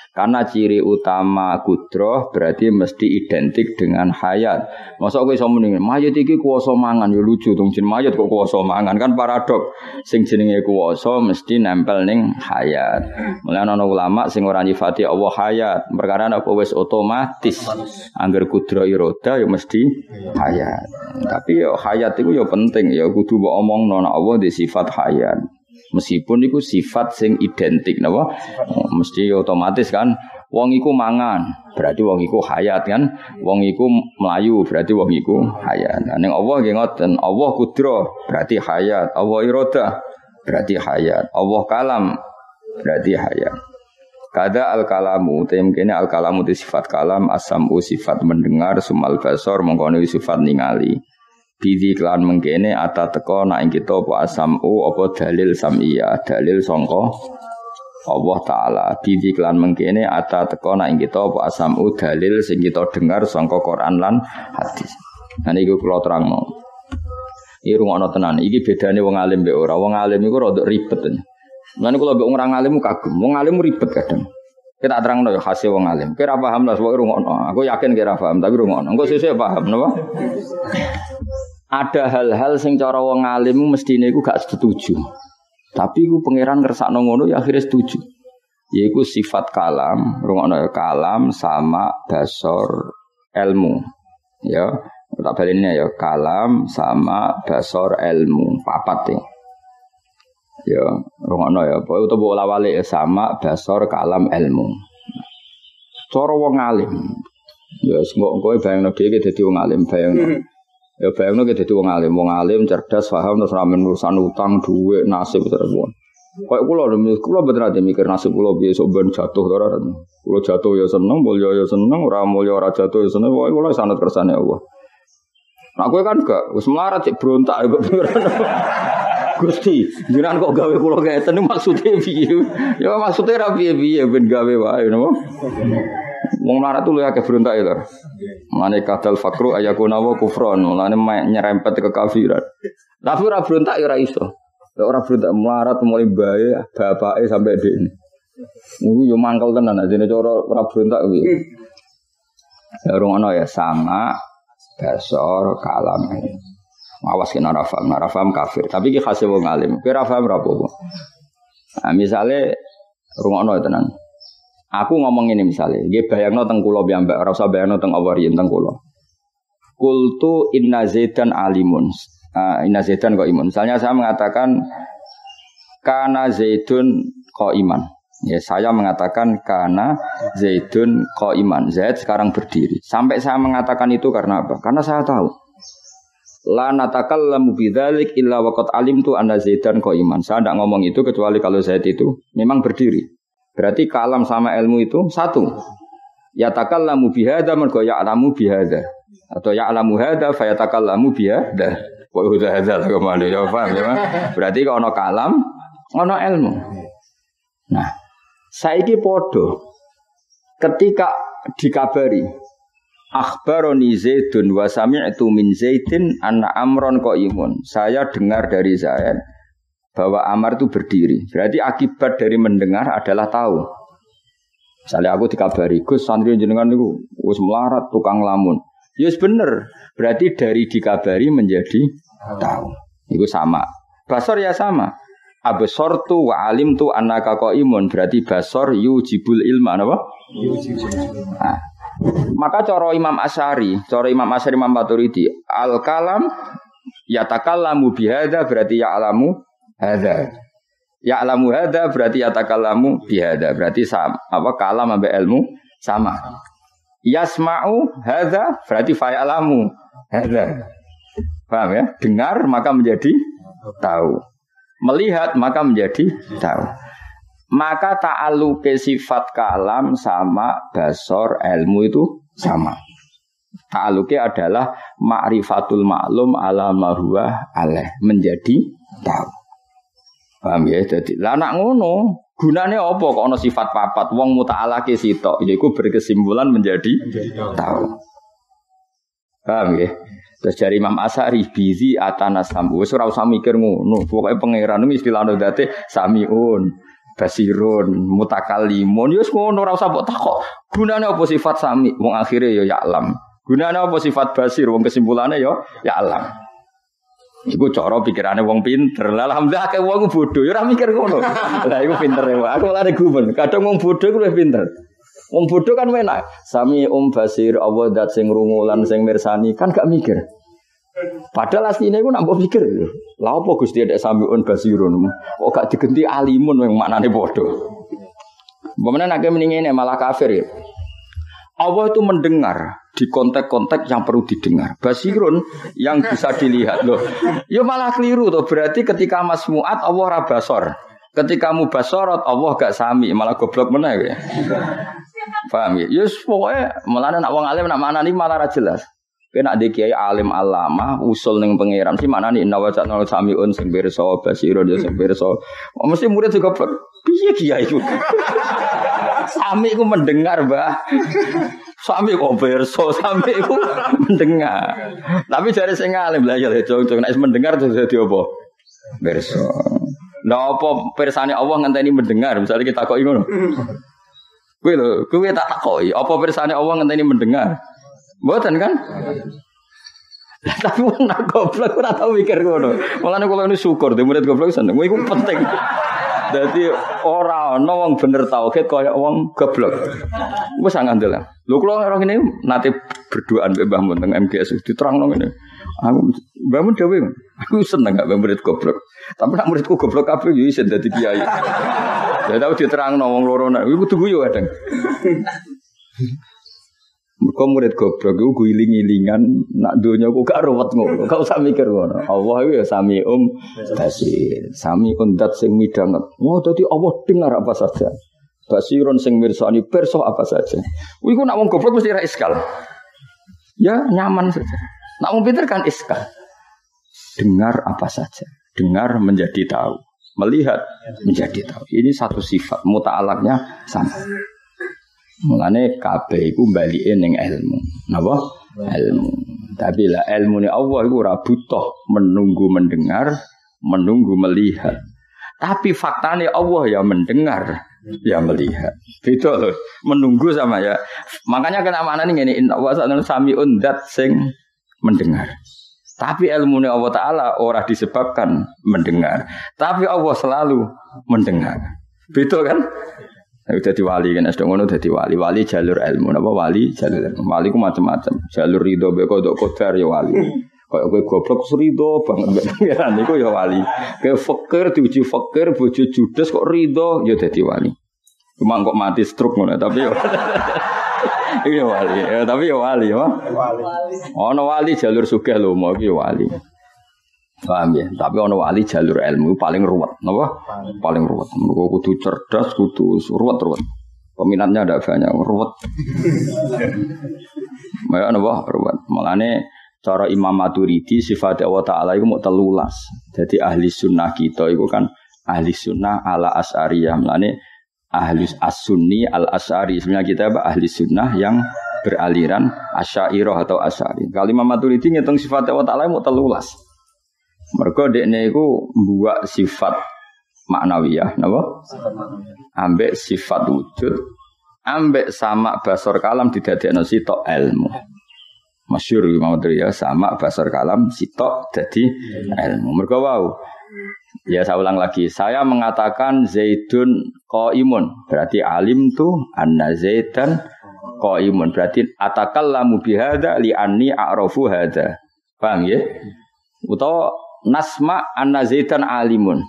Karena ciri utama kudrah berarti mesti identik dengan hayat. Masa kowe iso muni mayit iki kuwasa mangan ya lucu dong jeneng mayit kok kuwasa mangan kan paradok. Sing jenenge kuwasa mesti nempel ning hayat. Mulane ana ulama sing ora nyifati Allah hayat, perkara apa wis otomatis. Angger kudrah iroda ya mesti hayat. Tapi ya hayat iku ya penting ya kudu mbok omongno nek Allah di sifat hayat. Meskipun itu sifat sing identik napa mesti otomatis kan wong iku mangan berarti wong iku hayat kan wong iku melayu berarti wong iku hayat. Nah ning Allah nggih ngoten, Allah kudra berarti hayat, Allah irada berarti hayat, Allah kalam berarti hayat. Kada al kalamu temkene al kalamu itu sifat kalam, asamu sifat mendengar, sumal basar mongko sifat ningali. Bidi klan mengkene ata teko nak ing kita apa asamu apa dalil samiyah dalil sangka Allah taala. Bidi klan mengkene ata teko nak ing kita apa asamu dalil sing kita dengar sangka Quran lan hadis. Nah niku kula terangno. Iki rungokno tenan. Iki bedane wong alim mbek ora. Wong alim iku rada ribet. Lan kula mbek wong alim kagum. Wong alim ribet kadang. Kita terangno ya hasil wong alim. Kira paham lah pokoke rungokno. Aku yakin kira paham tapi rungokno. Engko sesuk paham napa? Ada hal-hal sing cara wong alim mestine iku gak setuju. Tapi iku pangeran ngersakno ngono ya akhirnya setuju. Yaiku sifat kalam, rungokno ya kalam sama basor ilmu. Ya, tak baline ya kalam sama basor ilmu, papat ya. Ya, rungokno ya, pokoke utawa bola-balik ya sama basor kalam ilmu. Cara wong alim. Ya engko bayangno dhewe dadi wong alim, bayangno. Ya bayangno ki dadi wong alim cerdas, paham terus ra urusan utang, dhuwit, nasib terus. Kayak kula bener ate mikir nasib kula piye sok ben jatuh to ora. Kula jatuh ya seneng, mulya ya seneng, ora mulya ora jatuh ya seneng. Pokoke kula sanad kersane Allah. Nah kowe kan gak wis melarat sik brontak ya kok pikiran. Gusti, jenengan kok gawe kula ngeten maksude piye? Ya maksude ra piye-piye ben gawe wae napa. Wong melarat tuh akeh berontak itu. Mane kadal fakru ayakuna wa kufron, mulane nyerempet ke kafiran. Tapi ora berontak ya ora iso. Lek ora berontak melarat mulai bae bapake sampai dekne. Niku yo mangkel tenan ajene cara ora berontak kuwi. Ya rungono ya sama basor kalam. Awas kena ora paham kafir. Tapi iki khase wong alim. Kowe ora paham ora apa-apa. Nah, misale rungono tenan. Aku ngomong ini misalnya, nggih bayangno teng kula piyambak, ora usah bayangno teng Allah riyen teng kula. Qultu inna zaidan alimun. Inna zaidan kok iman. Misalnya saya mengatakan kana zaidun qaiman. Ya, saya mengatakan kana zaidun qaiman. Zaid sekarang berdiri. Sampai saya mengatakan itu karena apa? Karena saya tahu. La natakallamu bidzalik illa waqad alimtu anna zaidan qaiman. Saya tidak ngomong itu kecuali kalau Zaid itu memang berdiri. Berarti kalam sama ilmu itu satu. Ya takallamu bihadza man ya'lamu bihadza. Atau ya'lamu hadza fa yatakallamu bihadza. Wa hadza hadza kemana ya paham ya. Berarti kalau ono kalam, ono ilmu. Nah, saiki padha. Ketika dikabari akhbaroni Zaidun wa sami'tu min Zaidin anna amron qaimun. Saya dengar dari Zaid bahwa amar itu berdiri. Berarti akibat dari mendengar adalah tahu. Misalnya aku dikabari, Gus santri jenengan niku wis melarat tukang lamun. Ya bener. Berarti dari dikabari menjadi tahu. Itu sama. Basor ya sama. Absortu wa alimtu annaka qaimun. Berarti basor yujibul ilma napa? Yujibul ilma. Nah, maka cara Imam Asy'ari, Imam Maturidi, al kalam yatakallamu bihadza berarti ya'lamu hadza. Ya'lamu hadza berarti yatakallamu bihadza. Berarti sama, apa kalam ambek ilmu sama. Yasma'u hadza berarti fa'alamu hadza. Paham ya? Dengar maka menjadi tahu. Melihat maka menjadi tahu. Maka ta'alluqe sifat kalam sama basor ilmu itu sama. Ta'alluqe adalah ma'rifatul ma'lum ala ma huwa alaih, menjadi tahu. Paham ya? Jadi lah nak ngono, gunane apa kok ana sifat papat wong muta'alake sitok, yaiku berkesimpulan menjadi tahu. Paham ya? Terus dari Imam Asy'ari bizi atana samu. Wis ora usah mikir ngono, pokoke pangeran iki istilahno date samiun. Basirun, mutakallimun, yus ngono ora usah mbok takok. Gunane apa sifat sami? Wong akhire ya ya'lam. Gunane apa sifat basir? Wong kesimpulane ya ya'lam. Iku cara pikirane wong pinter. Lah alhamdulillah akeh wong bodho ya ora mikir ngono. Lah iku pinter ya. Aku lare gumen. Kadang wong bodho iku luwih pinter. Wong bodho kan enak. Sami basir Allah zat sing ngrungu lan sing mirsani kan gak mikir. Padahal asline iku nak mbok pikir. Lah apa Gusti ada samiun basirun? Kok gak digenti alimun yang maknane padha. Mbamane nek mendingene malah kafir ya. Allah itu mendengar di konteks-konteks yang perlu didengar. Basirun yang bisa dilihat loh. Ya malah keliru tuh. Berarti ketika masmuat Allah ora basor. Ketika mubasarat Allah gak sami, malah goblok meneh ya. Paham ya? Ya pokoke malah nek wong alim nak maknani malah ra jelas. Kena de kiai alim alama usul ning pangeran sih maknane inna wa ta'ala samiun sing pirsa basirun ya sing pirsa. Mesti murid juga piye kiai iku. Sami iku mendengar, Mbah. Sami kok pirsa, sami iku mendengar. Tapi jare sing alim lah ya cung nek mendengar dadi apa? Pirsa. Lah apa pirsane Allah ngenteni mendengar, misalnya kita takoki ngono. Kowe tak takoki, apa pirsane Allah ngenteni mendengar? Mboten kan? Tapi wong nak goblok ora tau mikir ngono. Mulane kula ini syukur de murid goblok seneng. Iku penting. Dadi ora ana wong bener tauhid kaya wong goblok. Wis ngandel. Lho kula ora ngene nate berduaan mbek Mbah Mun teng MGS diterangno ngene. Aku Mbah Mun dhewe aku seneng gak murid goblok. Tapi nak muridku goblok kabeh yo iso dadi kiai. Ya tau diterangno wong loro nek iku kudu guyu kadang. Mereka murid goblok itu guling-gilingan nak dunia kok gak ruwet ngono. Gak usah mikir ngono. Allah itu ya sami basir. Sami dat sing midanget. Wah dadi Allah dengar apa saja. Basirun sing mirsani pirsa apa saja. Iku nak wong goblok mesti ra iskal. Ya nyaman saja. Nak wong pinter kan iskal. Dengar apa saja. Dengar menjadi tahu. Melihat menjadi tahu. Ini satu sifat muta'alaknya sama. Mulane kabeh iku balike ning ilmu. Napa? Ilmu. Tapi lah ilmune Allah iku ora butuh menunggu mendengar, menunggu melihat. Tapi faktane Allah ya mendengar, ya melihat. Beda loh. Menunggu sama ya. Makanya kena maknane ngene inna wa sa'al samiun dat sing mendengar. Tapi ilmune Allah Ta'ala ora disebabkan mendengar. Tapi Allah selalu mendengar. Beda kan? Udah diwali kan, sedang ngono udah diwali. Wali jalur ilmu, apa wali jalur ilmu. Wali ku macam-macam. Jalur ridho beko dok kodar ya wali. Kayak gue goblok ridho banget pengiran niku ya wali. Kayak fakir diuji fakir, bojo judes kok ridho ya dadi wali. Cuma kok mati stroke ngono tapi ya. Iya wali. Ya tapi ya wali ya. Wali. Ono wali jalur sugih lho mau iki wali. Paham ya, tapi ono wali jalur ilmu paling ruwet, napa? Paling ruwet. Mergo kudu cerdas, kudu ruwet. Peminatnya ada banyak, ruwet. Maya napa ruwet. Mulane cara Imam Maturidi sifat Allah Ta'ala iku mung 13. Jadi ahli sunnah kita iku kan ahli sunnah ala asy'ariyah. Mulane ahli as-sunni al-asy'ari. Sebenarnya kita apa ahli sunnah yang beraliran asy'ariyah atau asy'ari. Kalau Imam Maturidi ngitung sifat Allah Ta'ala mung 13. Mergo dekne iku mbuak sifat maknawiyah, napa? Sifat maknanya. Ambek sifat wujud, ambek sama basar kalam didadekno sitok ilmu. Masyhur mawon ya sama basar kalam sitok dadi ilmu. Mergo wau. Ya saya ulang lagi, saya mengatakan Zaidun qaimun, berarti alim tu anna Zaidan qaimun, berarti atakallamu bihadza li anni a'rafu hadza. Paham ya? Utawa nasma anna Zaidan alimun.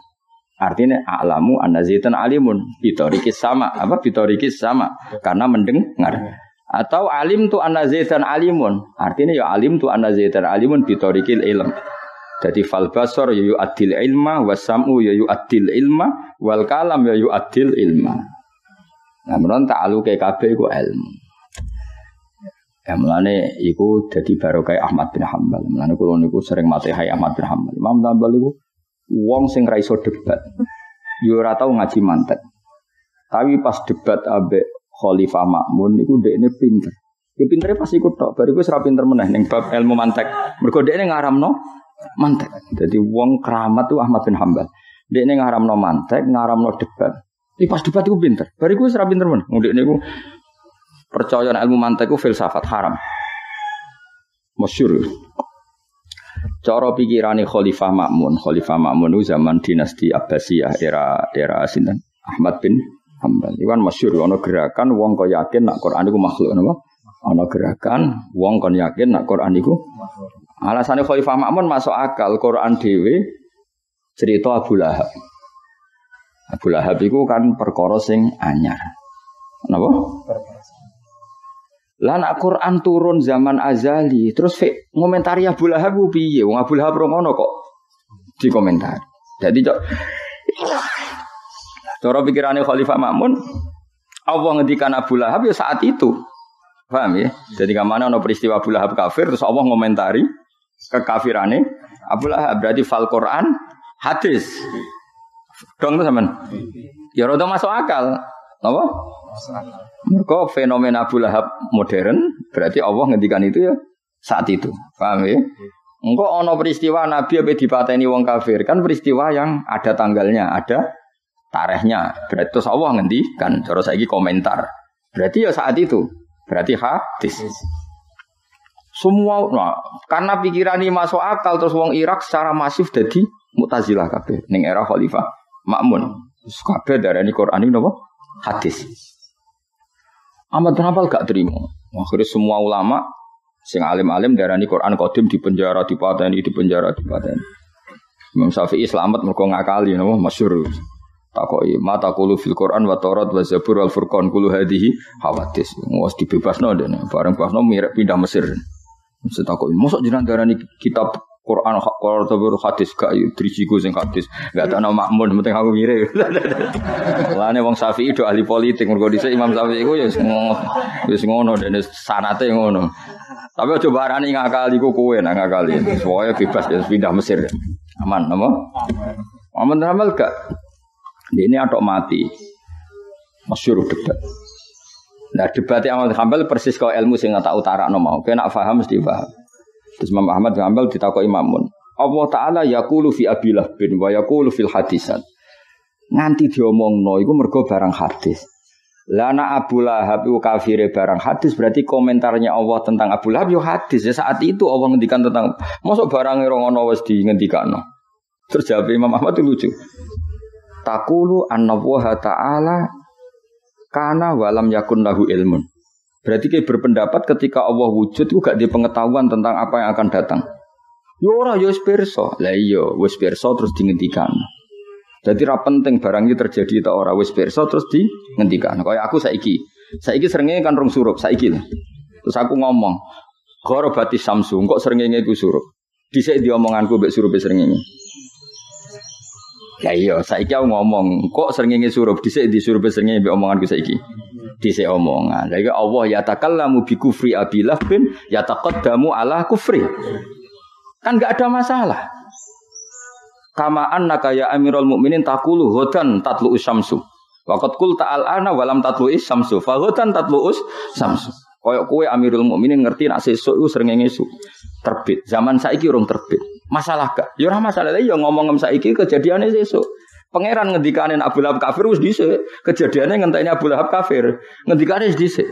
Artinya a'lamu anna Zaidan alimun, bitorikis sama, apa bitorikis sama karena mendengar. Atau alim tu anna Zaidan alimun, artinya ya alim tu anna Zaidan alimun bitorikil ilm. Jadi fal basar ya yu'addil ilma, wasam'u ya yu'addil ilma, wal kalam ya yu'addil ilma. Nah, menurut ta'aluke kabeh iku ilmu. Ya mulane iku dadi barokah Ahmad bin Hanbal. Mulane kula niku sering matehai Ahmad bin Hanbal. Imam Hanbal iku wong sing ra iso debat. Yo ora tau ngaji mantek. Tapi pas debat ambek Khalifah Ma'mun niku dekne pinter. Yo pintere pas iku tok, bariku wis ra pinter meneh ning bab ilmu mantek. Mergo dekne ngaramno mantek. Jadi wong keramat tuh Ahmad bin Hanbal. Dekne ngaramno mantek, ngaramno debat. Iki pas debat iku pinter. Bariku wis ra pinter meneh. Dekne iku percaya ilmu mantek ku filsafat haram. Masyhur. Cara pikirane Khalifah Ma'mun itu zaman dinasti Abbasiyah era sinten? Ahmad bin Hanbal. Iwan masyhur ana gerakan wong kok yakin nek Quran iku makhluk napa? Ana gerakan wong kon yakin nek Quran iku makhluk. Alasane Khalifah Ma'mun masuk akal Quran dhewe cerita Abu Lahab. Abu Lahab iku kan perkara sing anyar. Napa? Lah nek Quran turun zaman azali, terus ngomentari Abu Lahab piye? Wong Abu Lahab ngono kok dikomentari. Jadi cara pikirane Khalifah Ma'mun, Allah ngendikan Abu Lahab ya saat itu. Paham ya? Jadi kamane ana peristiwa Abu Lahab kafir terus Allah ngomentari kekafirane Abu Lahab, berarti fal Quran hadis. Dong to sampean? Ya rada masuk akal. Apa? Mereka fenomena Abu Lahab modern, berarti Allah ngendikan itu ya saat itu. Paham ya? Engko ana peristiwa Nabi ape dipateni wong kafir, kan peristiwa yang ada tanggalnya, ada tarikhnya. Berarti terus Allah ngendikan, cara saiki komentar. Berarti ya saat itu. Berarti hadis. Semua karena pikiran ini masuk akal terus wong Irak secara masif dadi Mu'tazilah kabeh ning era Khalifah Ma'mun. Terus kabeh darani Quran iki napa? Hadis. Ahmad bin Hanbal gak terima. Akhirnya semua ulama sing alim-alim darani Quran qadim di penjara, dipateni. Imam Syafi'i selamat mergo ngakali napa masyhur. Takoki mata qulu fil Quran wa Taurat wa Zabur wal Furqan kullu hadhihi hawadis. Wes dibebasno dene. Bareng pasno mirip pindah Mesir. Mesti takoki mosok jenengan darani kitab Quran Taurat hadis gak drisiku sing hadis. Gak ana makmun penting aku mirip. Lane wong Syafi'i do ahli politik mergo dhisik Imam Syafi'i ku ya wis ngono dene sanate ngono. Tapi aja barani ngakali ku kowe nang ngakali. Soale bebas ya pindah Mesir. Aman apa? Aman amal gak? Ini atok mati. Masyhur debat. Nah debatnya Ahmad bin Hanbal persis kau ilmu sing tak utarakno mau. Kowe nak paham mesti paham. Terus Imam Ahmad bin Hanbal ditakoki Imamun. Allah Taala yaqulu fi Abilah bin wa yaqulu fil hadisat. Nganti diomongno iku mergo barang hadis. Lah ana Abu Lahab iku kafire barang hadis berarti komentarnya Allah tentang Abu Lahab yo hadis. Ya saat itu Allah ngendikan tentang mosok barang ora ngono wis dingendikano. Terus jawab Imam Ahmad itu lucu. Taqulu annallaha ta'ala kana walam yakun lahu ilmun. Berarti kayak berpendapat ketika Allah wujud itu gak ada pengetahuan tentang apa yang akan datang. Ya ora ya wis pirsa. Lah iya wis pirsa terus dingendikan. Jadi ra penting barang iki terjadi ta ora wis pirsa terus dingendikan. Kaya aku saiki srengenge kan rong surup saiki. Terus aku ngomong, "Gharabati Samsu, kok srengenge iku surup." Dhisik diomonganku mbek surupe srengenge. Ya iya, saiki aku ngomong, kok srengenge surup dhisik disurup srengenge mbek omonganku saiki. Dhisik omongan. Lah iki Allah ya takallamu bi kufri Abilah bin yataqaddamu ala kufri. Kan enggak ada masalah. Kama annaka ya Amirul Mukminin taqulu hudan tatlu'us syamsu. Waqad qulta al-ana wa lam tatlu'is syamsu. Fa hudan tatlu'us syamsu. Koyok kue Amirul Mukminin ngerti nak sesuk iku srengenge ngesuk. Terbit. Zaman saiki urung terbit. Masalah gak? Ya ora masalah ya ngomong saiki kejadiane sesuk. Pangeran ngendikane Abu Lahab kafir wis dhisik. Kejadiane ngenteni Abu Lahab kafir. Ngendikane wis dhisik.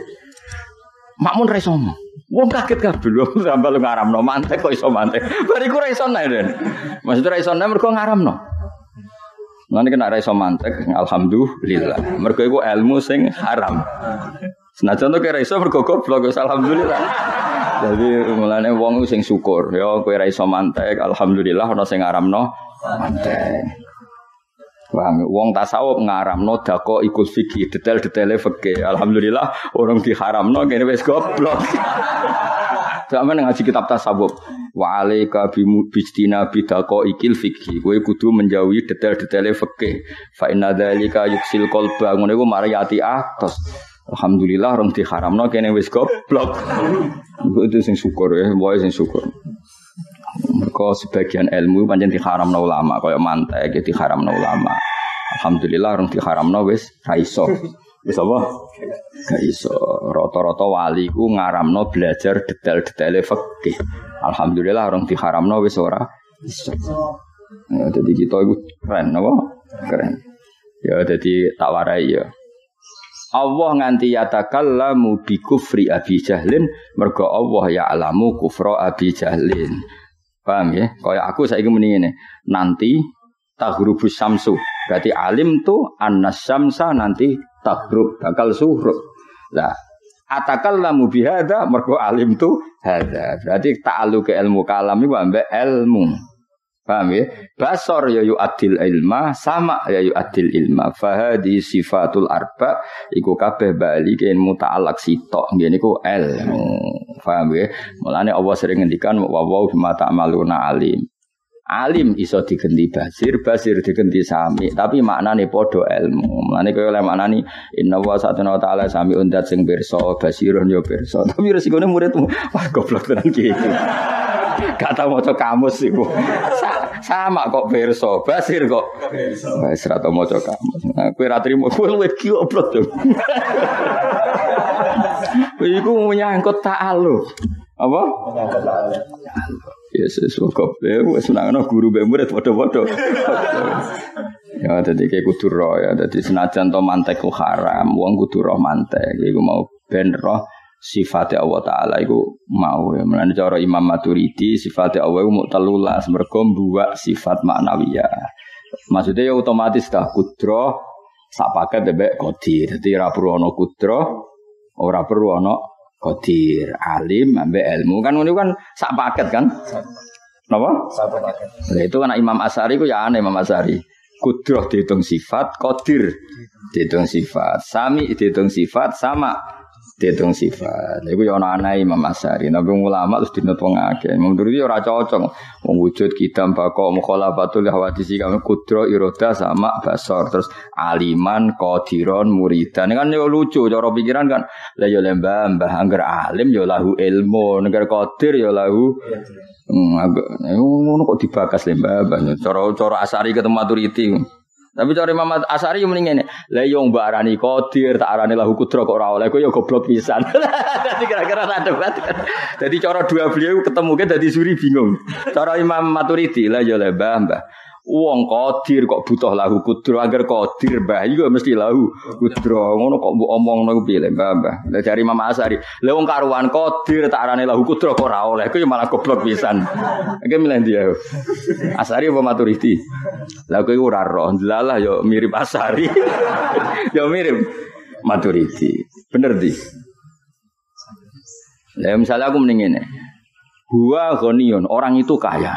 Makmun ra iso ngomong. Wong kaget kabeh lho sampe lu ngaramno mantek kok iso mantek. Bariku ra iso nae, Den. Maksud ra iso nae mergo ngaramno. Nanti kena ra iso mantek, alhamdulillah. Mergo iku ilmu sing haram. Senajan to kira iso mergo goblok, alhamdulillah. Jadi mulane wong sing syukur, ya kowe ra iso mantek, alhamdulillah ana sing ngaramno mantek. Paham, wong tasawuf ngaramno dako ikut fikih, detail-detaile fikih. Alhamdulillah orang diharamno kene wis goblok. Sampeyan ngaji kitab tasawuf, wa alaika bijtina bidako ikil fikih. Kowe kudu menjauhi detail-detaile fikih. Fa inna dzalika yuksil qalba. Ngono iku mari ati atos. Alhamdulillah orang diharamno kene wis goblok. Itu sing syukur ya, wae sing syukur. Mergo sebagian ilmu pancen diharamno ulama, kaya mantek ya diharamno ulama. Alhamdulillah orang diharamno wis ra iso. Wis apa? Gak iso. Rata-rata wali ku ngaramno belajar detail-detaile fikih. Alhamdulillah orang diharamno wis ora iso. Ya dadi kita iku keren apa? Keren. Ya dadi tak warai ya. Allah nganti yatakallamu bi kufri Abi Jahlin mergo Allah ya'lamu kufra Abi Jahlin. Paham ya? Kaya aku saiki muni ngene. Nanti taghrubus syamsu. Berarti alim tu annasyamsa nanti taghrub bakal suhrub. Lah atakallamu bihadza mergo alim tu hadza. Berarti ta'alluq ilmu kalam iku ambek ilmu. Paham ya? Basar ya yu'addil ilma, sama ya yu'addil ilma. Fahadi sifatul arba iku kabeh bali ken muta'allaq sitok. Ngene iku ilmu. Paham ya? Mulane Allah sering ngendikan wa wa bima ta'maluna alim. Alim iso digenti basir, basir digenti sami, tapi maknane padha ilmu. Mulane kaya oleh maknani inna wa satuna ta'ala sami'un dat sing pirsa, basirun ya pirsa. Tapi resikone muridmu, wah goblok tenan iki. Gak tau maca kamus iku. Sama kok pirsa, basir kok pirsa. Wis ra tau maca kamus. Kowe ra trimo, kowe luwih goblok to. Iku menyangkut ta'alluq. Apa? Menyangkut ta'alluq. Yesus kok wis senangno guru mbek murid padha-padha. Ya dadi ki kudu ro ya, dadi senajan to mantek ku haram, wong kudu roh mantek. Iku mau ben roh sifat Allah taala iku mau ya. Mulane cara Imam Maturidi sifat Allah iku mung 13 mergo mbuwak sifat maknawiyah. Maksudnya ya otomatis dah kudro sak paket mbek qadir. Dadi ora perlu ana kudro, ora perlu ana qadir, alim ambek ilmu kan ngono kan sak paket kan? Napa? Satu paket. Lah itu anak Imam Asy'ari ku ya aneh Imam Asy'ari. Kudrah dihitung sifat, qadir dihitung sifat, sami dihitung sifat, sama dihitung sifat. Iku ya ana aneh Imam Asy'ari. Nabi ulama terus dinut wong akeh. Menurut dia ora cocok. Wong wujud kitab bako mukhalafatul hawadisi kami kudrah iroda sama basar terus aliman qadiron muridan kan yo lucu cara pikiran kan. Lah yo mbah angger alim yo lahu ilmu, angger qadir yo lahu ngono kok dibakas mbah. Cara Asy'ari ketemu Maturidi. Tapi cara Imam Asy'ari yo mending ngene. Lah yo mbak arani qadir, tak arani lahu kudrah kok ora oleh kok yo goblok pisan. Dadi kira-kira ada banget. Dadi cara dua beliau ketemu ke dadi suri bingung. Cara Imam Maturidi lah yo le mbah. Wong qadir kok butuh lahu kudrah, agar qadir mbah iku mesti lahu kudrah. Ngono kok mbok omongno ku piye le mbah. Lah cari Imam Asy'ari. Lah wong karuan qadir tak arani lahu kudrah kok ora oleh. Iku yo malah goblok pisan. Iki milih ndi ya? Asy'ari apa Maturidi? Lah kowe ora roh, delalah yo mirip Asy'ari. Yo mirip Maturidi. Bener di. Lah misalnya aku mending ngene. Huwa ghaniyun, orang itu kaya.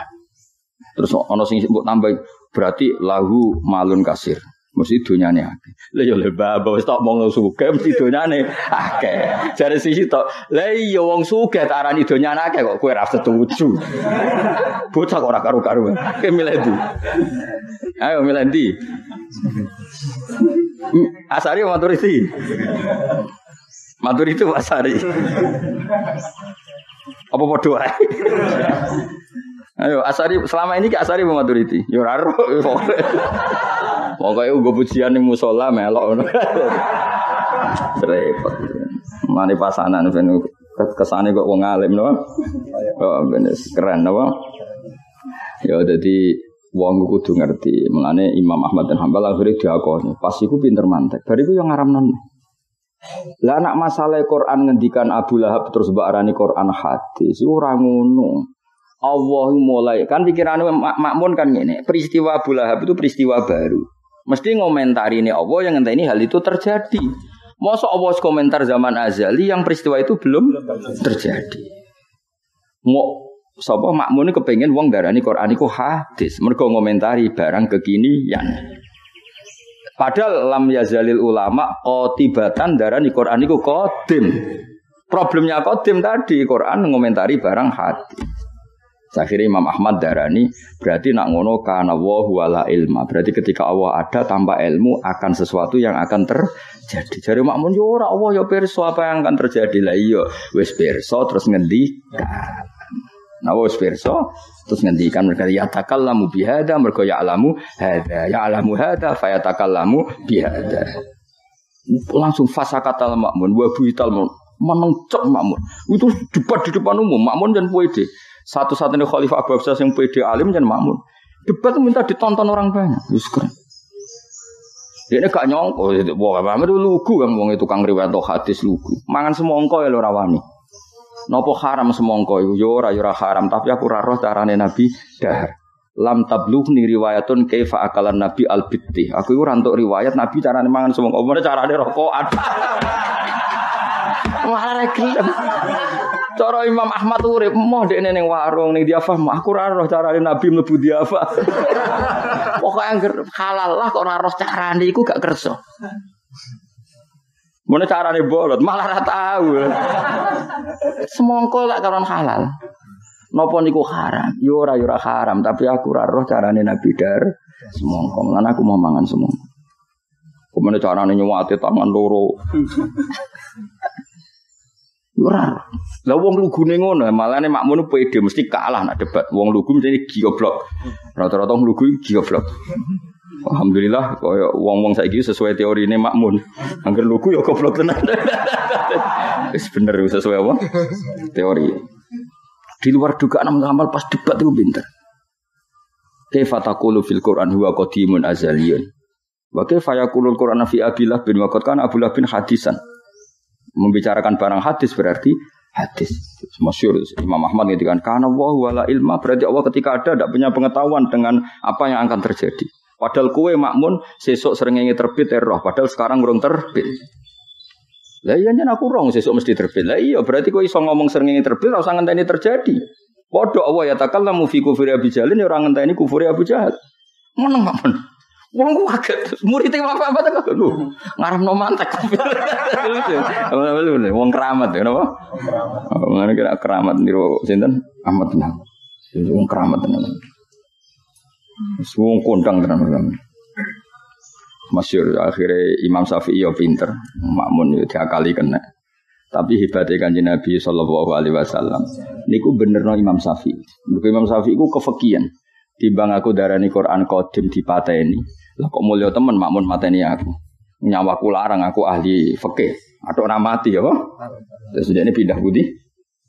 Terus ana sing mbok tambah berarti lahu malun kasir. Mesti donyane akeh. Lah ya lebah wis tok mong sugih mesti donyane akeh. Jare sisi tok. Lah iya wong sugih tak arani donyane akeh kok kowe ora setuju. Bocah kok ora karo-karo. Kowe milih ndi? Ayo milih ndi? Asy'ari apa Maturidi? Maturidi itu Asy'ari. Apa padha wae? Ayo Asy'ari selama ini ke Asy'ari apa Maturidi? Ya ora ro. Pokoke nggo pujian ning musala melok ngono. Repot. Mane pasanan ben kesane kok wong alim lho. Oh bener keren apa? Ya dadi wong kudu ngerti. Mulane Imam Ahmad bin Hambal akhire diakoni, pas iku pinter mantek. Bariku yo ngaramno. Lah anak masalah Quran ngendikan Abu Lahab terus mbak arani Quran hadis ora ngono. Allah mulai kan pikirane makmun kan ngene, peristiwa Abu Lahab itu peristiwa baru. Mesti ngomentari ini Allah yang ngenteni hal itu terjadi. Masa Allah komentar zaman azali yang peristiwa itu belum terjadi. Mau sapa makmun kepengin wong darani Quran iku hadis, mergo ngomentari barang kekinian. Padahal lam yazalil ulama qotibatan darani Quran iku qadim. Problemnya qadim tadi Quran ngomentari barang hadis. Akhirnya Imam Ahmad darani berarti nak ngono kana wa wala ilma. Berarti ketika Allah ada tanpa ilmu akan sesuatu yang akan terjadi. Jare makmun yo ora Allah yo pirsa apa yang akan terjadi. Lah iya wis pirsa terus ngendikan. Nah wis pirsa terus ngendikan mereka yatakallamu bihada mergo ya'lamu hada fayatakallamu bihada. Langsung fasakatal makmun wa buital menengcek makmun. Itu debat di depan umum makmun dan pede. Satu-satunya khalifah Abu Bakar yang pede alim dan makmun. Debat minta ditonton orang banyak. Wis keren. Dia gak nyongko, wah apa itu lugu kan wong itu tukang riwayat hadis lugu. Mangan semongko ya lho rawani. Napa haram semongko iku yo ora haram tapi aku ora roh carane Nabi dahar. Lam tablughni riwayatun kaifa akalan Nabi al-bitti. Aku iku ora entuk riwayat Nabi carane mangan semongko, mana carane rokokan. Malah gelem. Cara Imam Ahmad urip moh dekne ning warung ning diafah aku ora roh carane Nabi mlebu diafah. Pokoke angger halal lah kok ora roh carane iku gak kersa. Mana carane bolot malah ora tahu. Semongko lak karon halal. Napa niku haram? Yo ora haram, tapi aku ora roh carane Nabi dar semongko. Lan aku mau mangan semongko. Kumene carane nyuwati tangan loro. Ora. Lah wong lugune ngono, malane makmun pede mesti kalah nak debat. Wong lugu mesti goblok. Rata-rata wong lugu goblok. Alhamdulillah kaya wong-wong saiki sesuai teorine makmun. Angger lugu ya goblok tenan. Wis bener sesuai apa? Teori. Di luar dugaan amal pas debat itu pinter. Kaifa taqulu fil Qur'an huwa qadimun azaliyun. Wa kaifa yaqulul Qur'an fi Abillah bin waqad kana Abdullah bin hadisan. Membicarakan barang hadis berarti hadis. Masyhur Imam Ahmad ngendikan kana wa wala ilma berarti Allah ketika ada tidak punya pengetahuan dengan apa yang akan terjadi. Padahal kowe makmun sesuk srengenge terbit roh padahal sekarang urung terbit. Lah iya yen aku rong sesuk mesti terbit. Lah iya berarti kowe iso ngomong srengenge terbit ora usah ngenteni terjadi. Padha Allah ya takallamu fi kufri Abi Jalin ya ora ngenteni kufur Abu Jahal. Ngono makmun. Wong ku kaget, murid apa tak lho. Ngarepno mantek. Wong keramat ya napa? Ngene kira keramat niru sinten? Ahmad bin Hanbal. Wong keramat tenan. Wong kondang tenan. Masyhur akhirnya Imam Syafi'i ya pinter, makmun ya diakali kena. Tapi hebatnya Kanjeng Nabi sallallahu alaihi wasallam niku benerno Imam Syafi'i. Mergo Imam Syafi'i ku kefekian. Timbang aku darani Quran qadim dipateni. Lah kok mulya temen makmun mateni aku. Nyawaku larang aku ahli fikih. Atok ora mati ya, Pak. Terus dekne pindah putih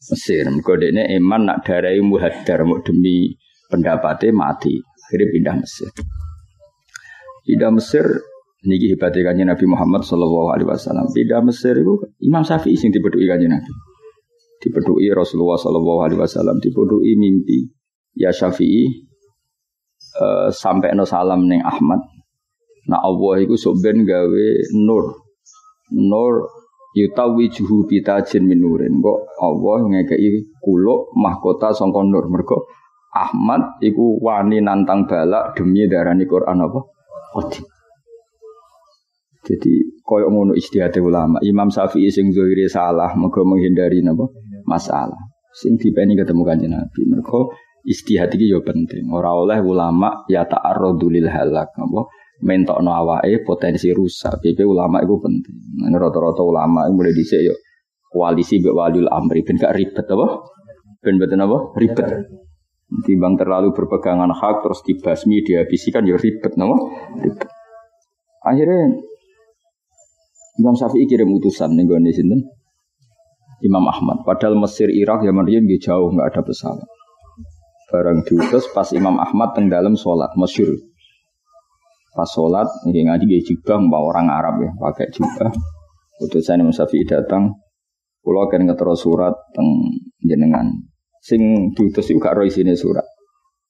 Mesir. Mergo dekne iman nak darai muhaddar muk demi pendapatnya mati. Akhirnya pindah Mesir. Pindah Mesir niki hebatnya Kanjeng Nabi Muhammad sallallahu alaihi wasallam. Pindah Mesir itu Imam Syafi'i sing dipedhuki Kanjeng Nabi. Dipedhuki Rasulullah sallallahu alaihi wasallam, dipedhuki mimpi ya Syafi'i sampai no salam ning Ahmad. Nah Allah iku sok ben gawe nur yutawijuhu bitajin min nurin. Kok Allah ngekeki kuluk mahkota sangka nur. Mergo Ahmad iku wani nantang balak demi darani Quran apa? Qadim. Jadi koyo ngono ijtihad ulama. Imam Syafi'i sing zahire salah mergo menghindari napa? Masalah. Sing dipeni ketemu Kanjeng Nabi. Mergo ijtihad iki yo penting. Ora oleh ulama ya ta'arradu lil halak apa mentokno awake potensi rusak. PP ulama iku penting. Nah, rata-rata ulama mulai dhisik yo koalisi mbek waliul amri ben gak ribet apa? Ben mboten apa? Ribet. Timbang terlalu berpegangan hak terus dibasmi dihabisi kan yo ribet napa? Ribet. Akhirnya Imam Syafi'i kirim utusan ning gone sinten? Imam Ahmad. Padahal Mesir, Irak, Yaman riyen nggih jauh, enggak ada pesawat. Barang diutus pas Imam Ahmad teng dalem salat masyhur. Pas salat nggih ngaji nggih jubah mbak orang Arab ya, pakai jubah. Utusan Imam Syafi'i datang, kula kan ngetero surat teng jenengan. Sing diutus iku gak ro isine surat.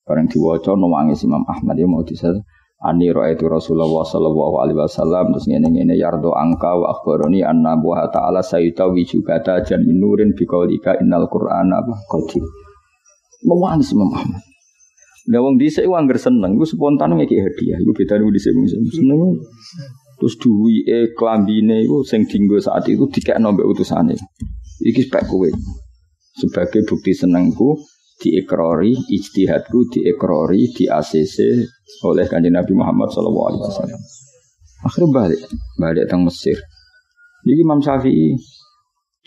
Bareng diwaca nangis Imam Ahmad ya mau disal ani ra'aitu Rasulullah sallallahu alaihi wasallam terus ngene-ngene yardo angka wa akhbaroni anna wa ta'ala saytawi jubata jan nurin bi qaulika innal qur'ana qadim. Nangis Imam Ahmad. Lah wong dhisik ku angger seneng iku spontan ngeki hadiah. Iku bedane dhisik wong seneng. Terus duwike klambine iku sing dienggo saat itu dikekno mbek utusane. Iki spek kowe. Sebagai bukti senengku diikrori, ijtihadku diikrori, di ACC oleh Kanjeng Nabi Muhammad sallallahu alaihi wasallam. Akhirnya balik teng Mesir. Iki Imam Syafi'i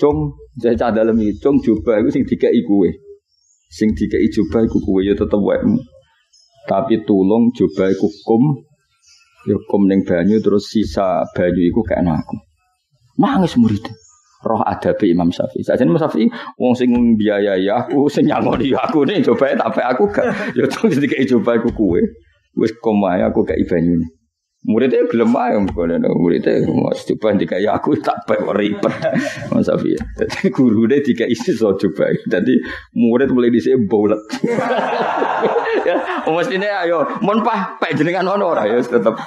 cung saya cah dalem iki cung coba iku sing dikeki kowe. Sing dikeki coba iku kowe ya tetep waekmu. Tapi tulung coba iku ya kum ning banyu terus sisa banyu iku kena aku. Nangis murid. Roh adabe Imam Syafi'i. Sajane Imam Syafi'i wong sing biayai aku, sing nyangoni aku nih cobae tapi aku gak ya terus dikeki coba iku kowe. Wis komae aku gak banyune. Muridnya gelem ae ngono muridnya coba dikeki aku tak bae ribet. Imam Syafi'i. Dadi gurune dikeki iso coba. Dadi murid mulai dhisik bolet. Ya, mestine ayo mun pek jenengan ono ora ya tetep.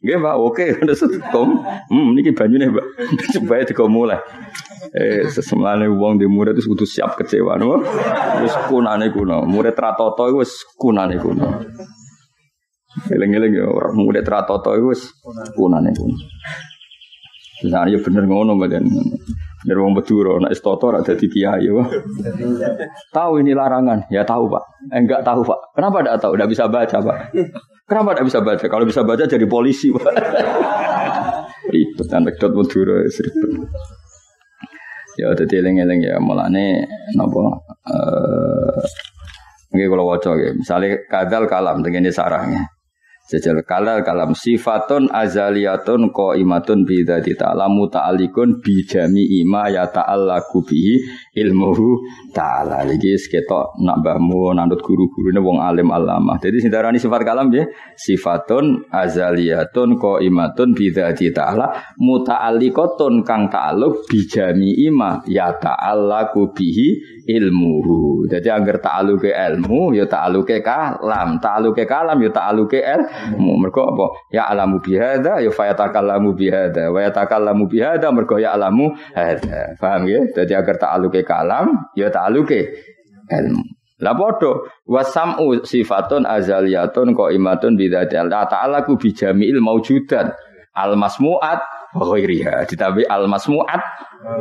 Nggih, Pak, oke, wis tom. Niki banyune, Pak. Coba digo mulai. Sesemane wong di murid wis kudu siap kecewa no. Wis kunane kuno. Murid ratoto iku wis kunane kuno. Eling-eling ya ora murid ratoto iku wis kunane kuno. Lah ya bener ngono mboten. Bener wong Madura nek istoto ora dadi kiai wae. Tahu ini larangan? Ya tahu, Pak. Enggak tahu, Pak. Kenapa enggak tahu? Enggak bisa baca, Pak. Kenapa enggak bisa baca? Kalau bisa baca jadi polisi, Pak. Ribet anekdot Madura ribet. Ya dadi eling-eling ya mulane napa nggih kula waca nggih. Misale kadzal kalam tengene sarahnya. Jajal kalam sifatun azaliyatun qaimatun bi dzati ta'ala muta'alliqun bi jami'i ma ya ta'allaqu bihi ilmuhu ta'ala. Iki ketok nak mbahmu nandut guru-gurune wong alim alamah. Jadi sing darani sifat kalam nggih sifatun azaliyatun qaimatun bi dzati ta'ala muta'alliqatun kang ta'alluq bi jami'i ma ya ta'allaqu bihi ilmuhu. Jadi angger ta'alluqe ilmu ya ta'alluqe kalam, ta'alluqe kalam ya ta'alluqe mergo apa? Ya alamu bihada ya fayatakallamu bihada wa yatakallamu bihada mergo ya alamu hada. Paham ya? Jadi agar ta'alluqe kalam ya ta'alluqe ilmu. Lah padha wasam'u sifatun azaliyatun qaimatun bidzati Allah ta'ala ku bijami'il maujudat al-masmu'at wa ghairiha. Ditabi al-masmu'at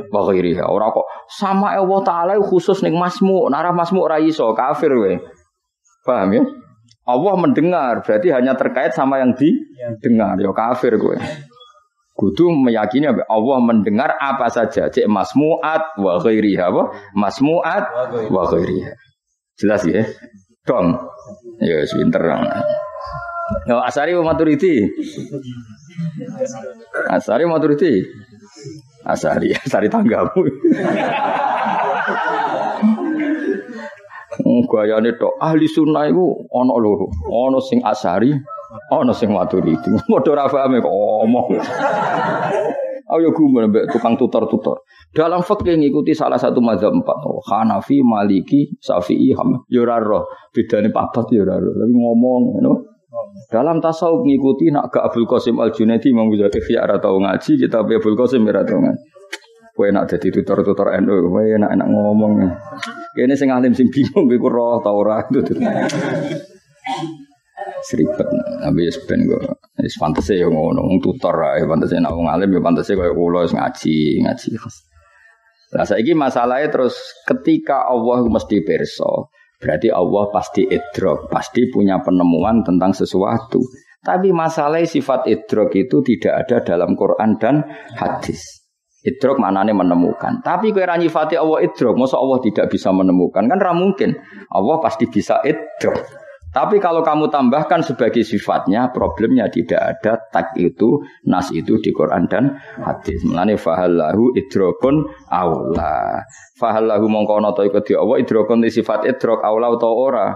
wa ghairiha. Ora kok sama Allah taala khusus ning masmu', nek masmu' ora iso kafir kowe. Paham ya? Allah mendengar, berarti hanya terkait sama yang didengar. Ya kafir kowe. Kudu meyakini Allah mendengar apa saja, cek masmu'at wa ghairiha apa? Masmu'at wa ghairiha. Jelas ya? Dong. Ya pinter. Ya Asari Maturidi. Asari Maturidi. Asari tanggamu. Gayane tok ahli sunnah iku ana loro. Ana sing Asari, ana sing Maturidi. Padha ra paham kok omong. Ayo gumun mbek tukang tutor-tutor. Dalam fikih ngikuti salah satu mazhab 4. Hanafi, Maliki, Syafi'i, Hambali. Ya ora roh. Bedane papat ya ora roh. Tapi ngomong ngono. Dalam tasawuf ngikuti nak ke Abdul Qasim Al-Junaidi Imam Ghazali Ihya ora tau ngaji, kita Abdul Qasim ora tau ngaji. Kowe nak dadi tutor-tutor NU, kowe enak-enak ngomong. Kene sing alim sing bingung kowe roh ta ora itu. Seribet, habis ben kok wis pantese yo ngono, wong tutor ae pantese nek wong alim yo pantese kaya kula wis ngaji. Lah saiki masalahe terus ketika Allah mesti pirsa, berarti Allah pasti idrok, pasti punya penemuan tentang sesuatu. Tapi masalah sifat idrok itu tidak ada dalam Quran dan hadis. Idrok maknanya menemukan. Tapi kowe ra nyifati Allah idrok, masa Allah tidak bisa menemukan? Kan ra mungkin. Allah pasti bisa idrok. Tapi kalau kamu tambahkan sebagai sifatnya, problemnya tidak ada tag itu, nas itu di Quran dan hadis. Mulane fahallahu idrokun aula. Fahallahu mongko ana ta iku di Allah idrokun di sifat idrok aula utawa ora.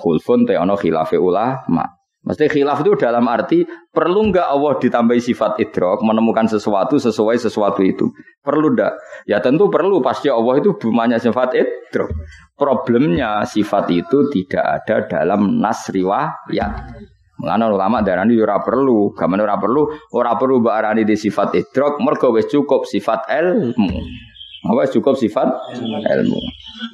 Khulfun te ana khilafe ulama. Mesti khilaf itu dalam arti perlu enggak Allah ditambahi sifat idrok menemukan sesuatu sesuai sesuatu itu. Perlu enggak? Ya tentu perlu, pasti Allah itu bumanya sifat idrok. Problemnya sifat itu tidak ada dalam nas riwayat. Mulane ulama darani ora perlu, gamane ora perlu mbok arani di sifat idrok, mergo wis cukup sifat ilmu. Apa cukup sifat ilmu.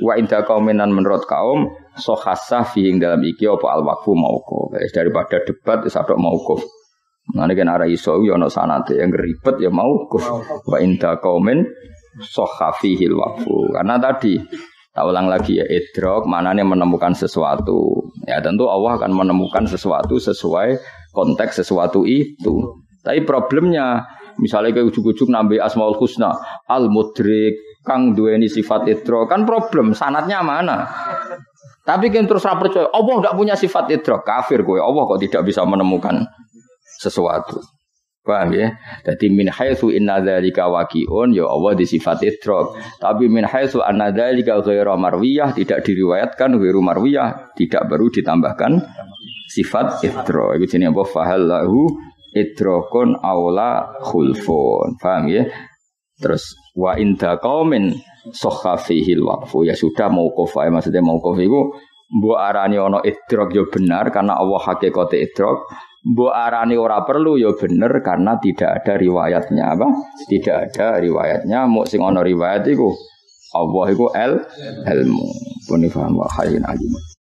Wa inda qauminan menurut kaum sohasah fiing dalam iki apa al-waqfu mauquf. Daripada debat wis atok mauquf. Mulane kan ara iso yo ana sanate yang ribet ya mauquf. Wa inda qaumin sohafihi al-waqfu. Karena tadi tak ulang lagi ya, idrok manane menemukan sesuatu. Ya tentu Allah akan menemukan sesuatu sesuai konteks sesuatu itu. Tapi problemnya misalnya kayak ujuk-ujuk nambah Asmaul Husna, Al-Mudrik, kang duweni sifat idrok, kan problem, sanatnya mana? Tapi kan terus ra percaya, Allah enggak punya sifat idrok, kafir kowe. Allah kok tidak bisa menemukan sesuatu. Paham ya? Jadi min haitsu inna dzalika waqi'un ya Allah di sifat idrok. Tapi min haitsu anna dzalika ghairu marwiyah tidak diriwayatkan ghairu marwiyah, tidak baru ditambahkan sifat idrok. Itu jenenge apa? Fahallahu idrokun aula khulfun. Paham ya? Terus wa inda qaumin sahha fihil waqfu. Ya sudah mauquf ae, maksudnya mauquf iku mbok arani ana idrok ya benar karena Allah hakikate idrok. Mbok arani ora perlu ya bener karena tidak ada riwayatnya apa? Tidak ada riwayatnya. Muk sing ana riwayat iku Allah iku ilmu. Pun paham wa khairin alim.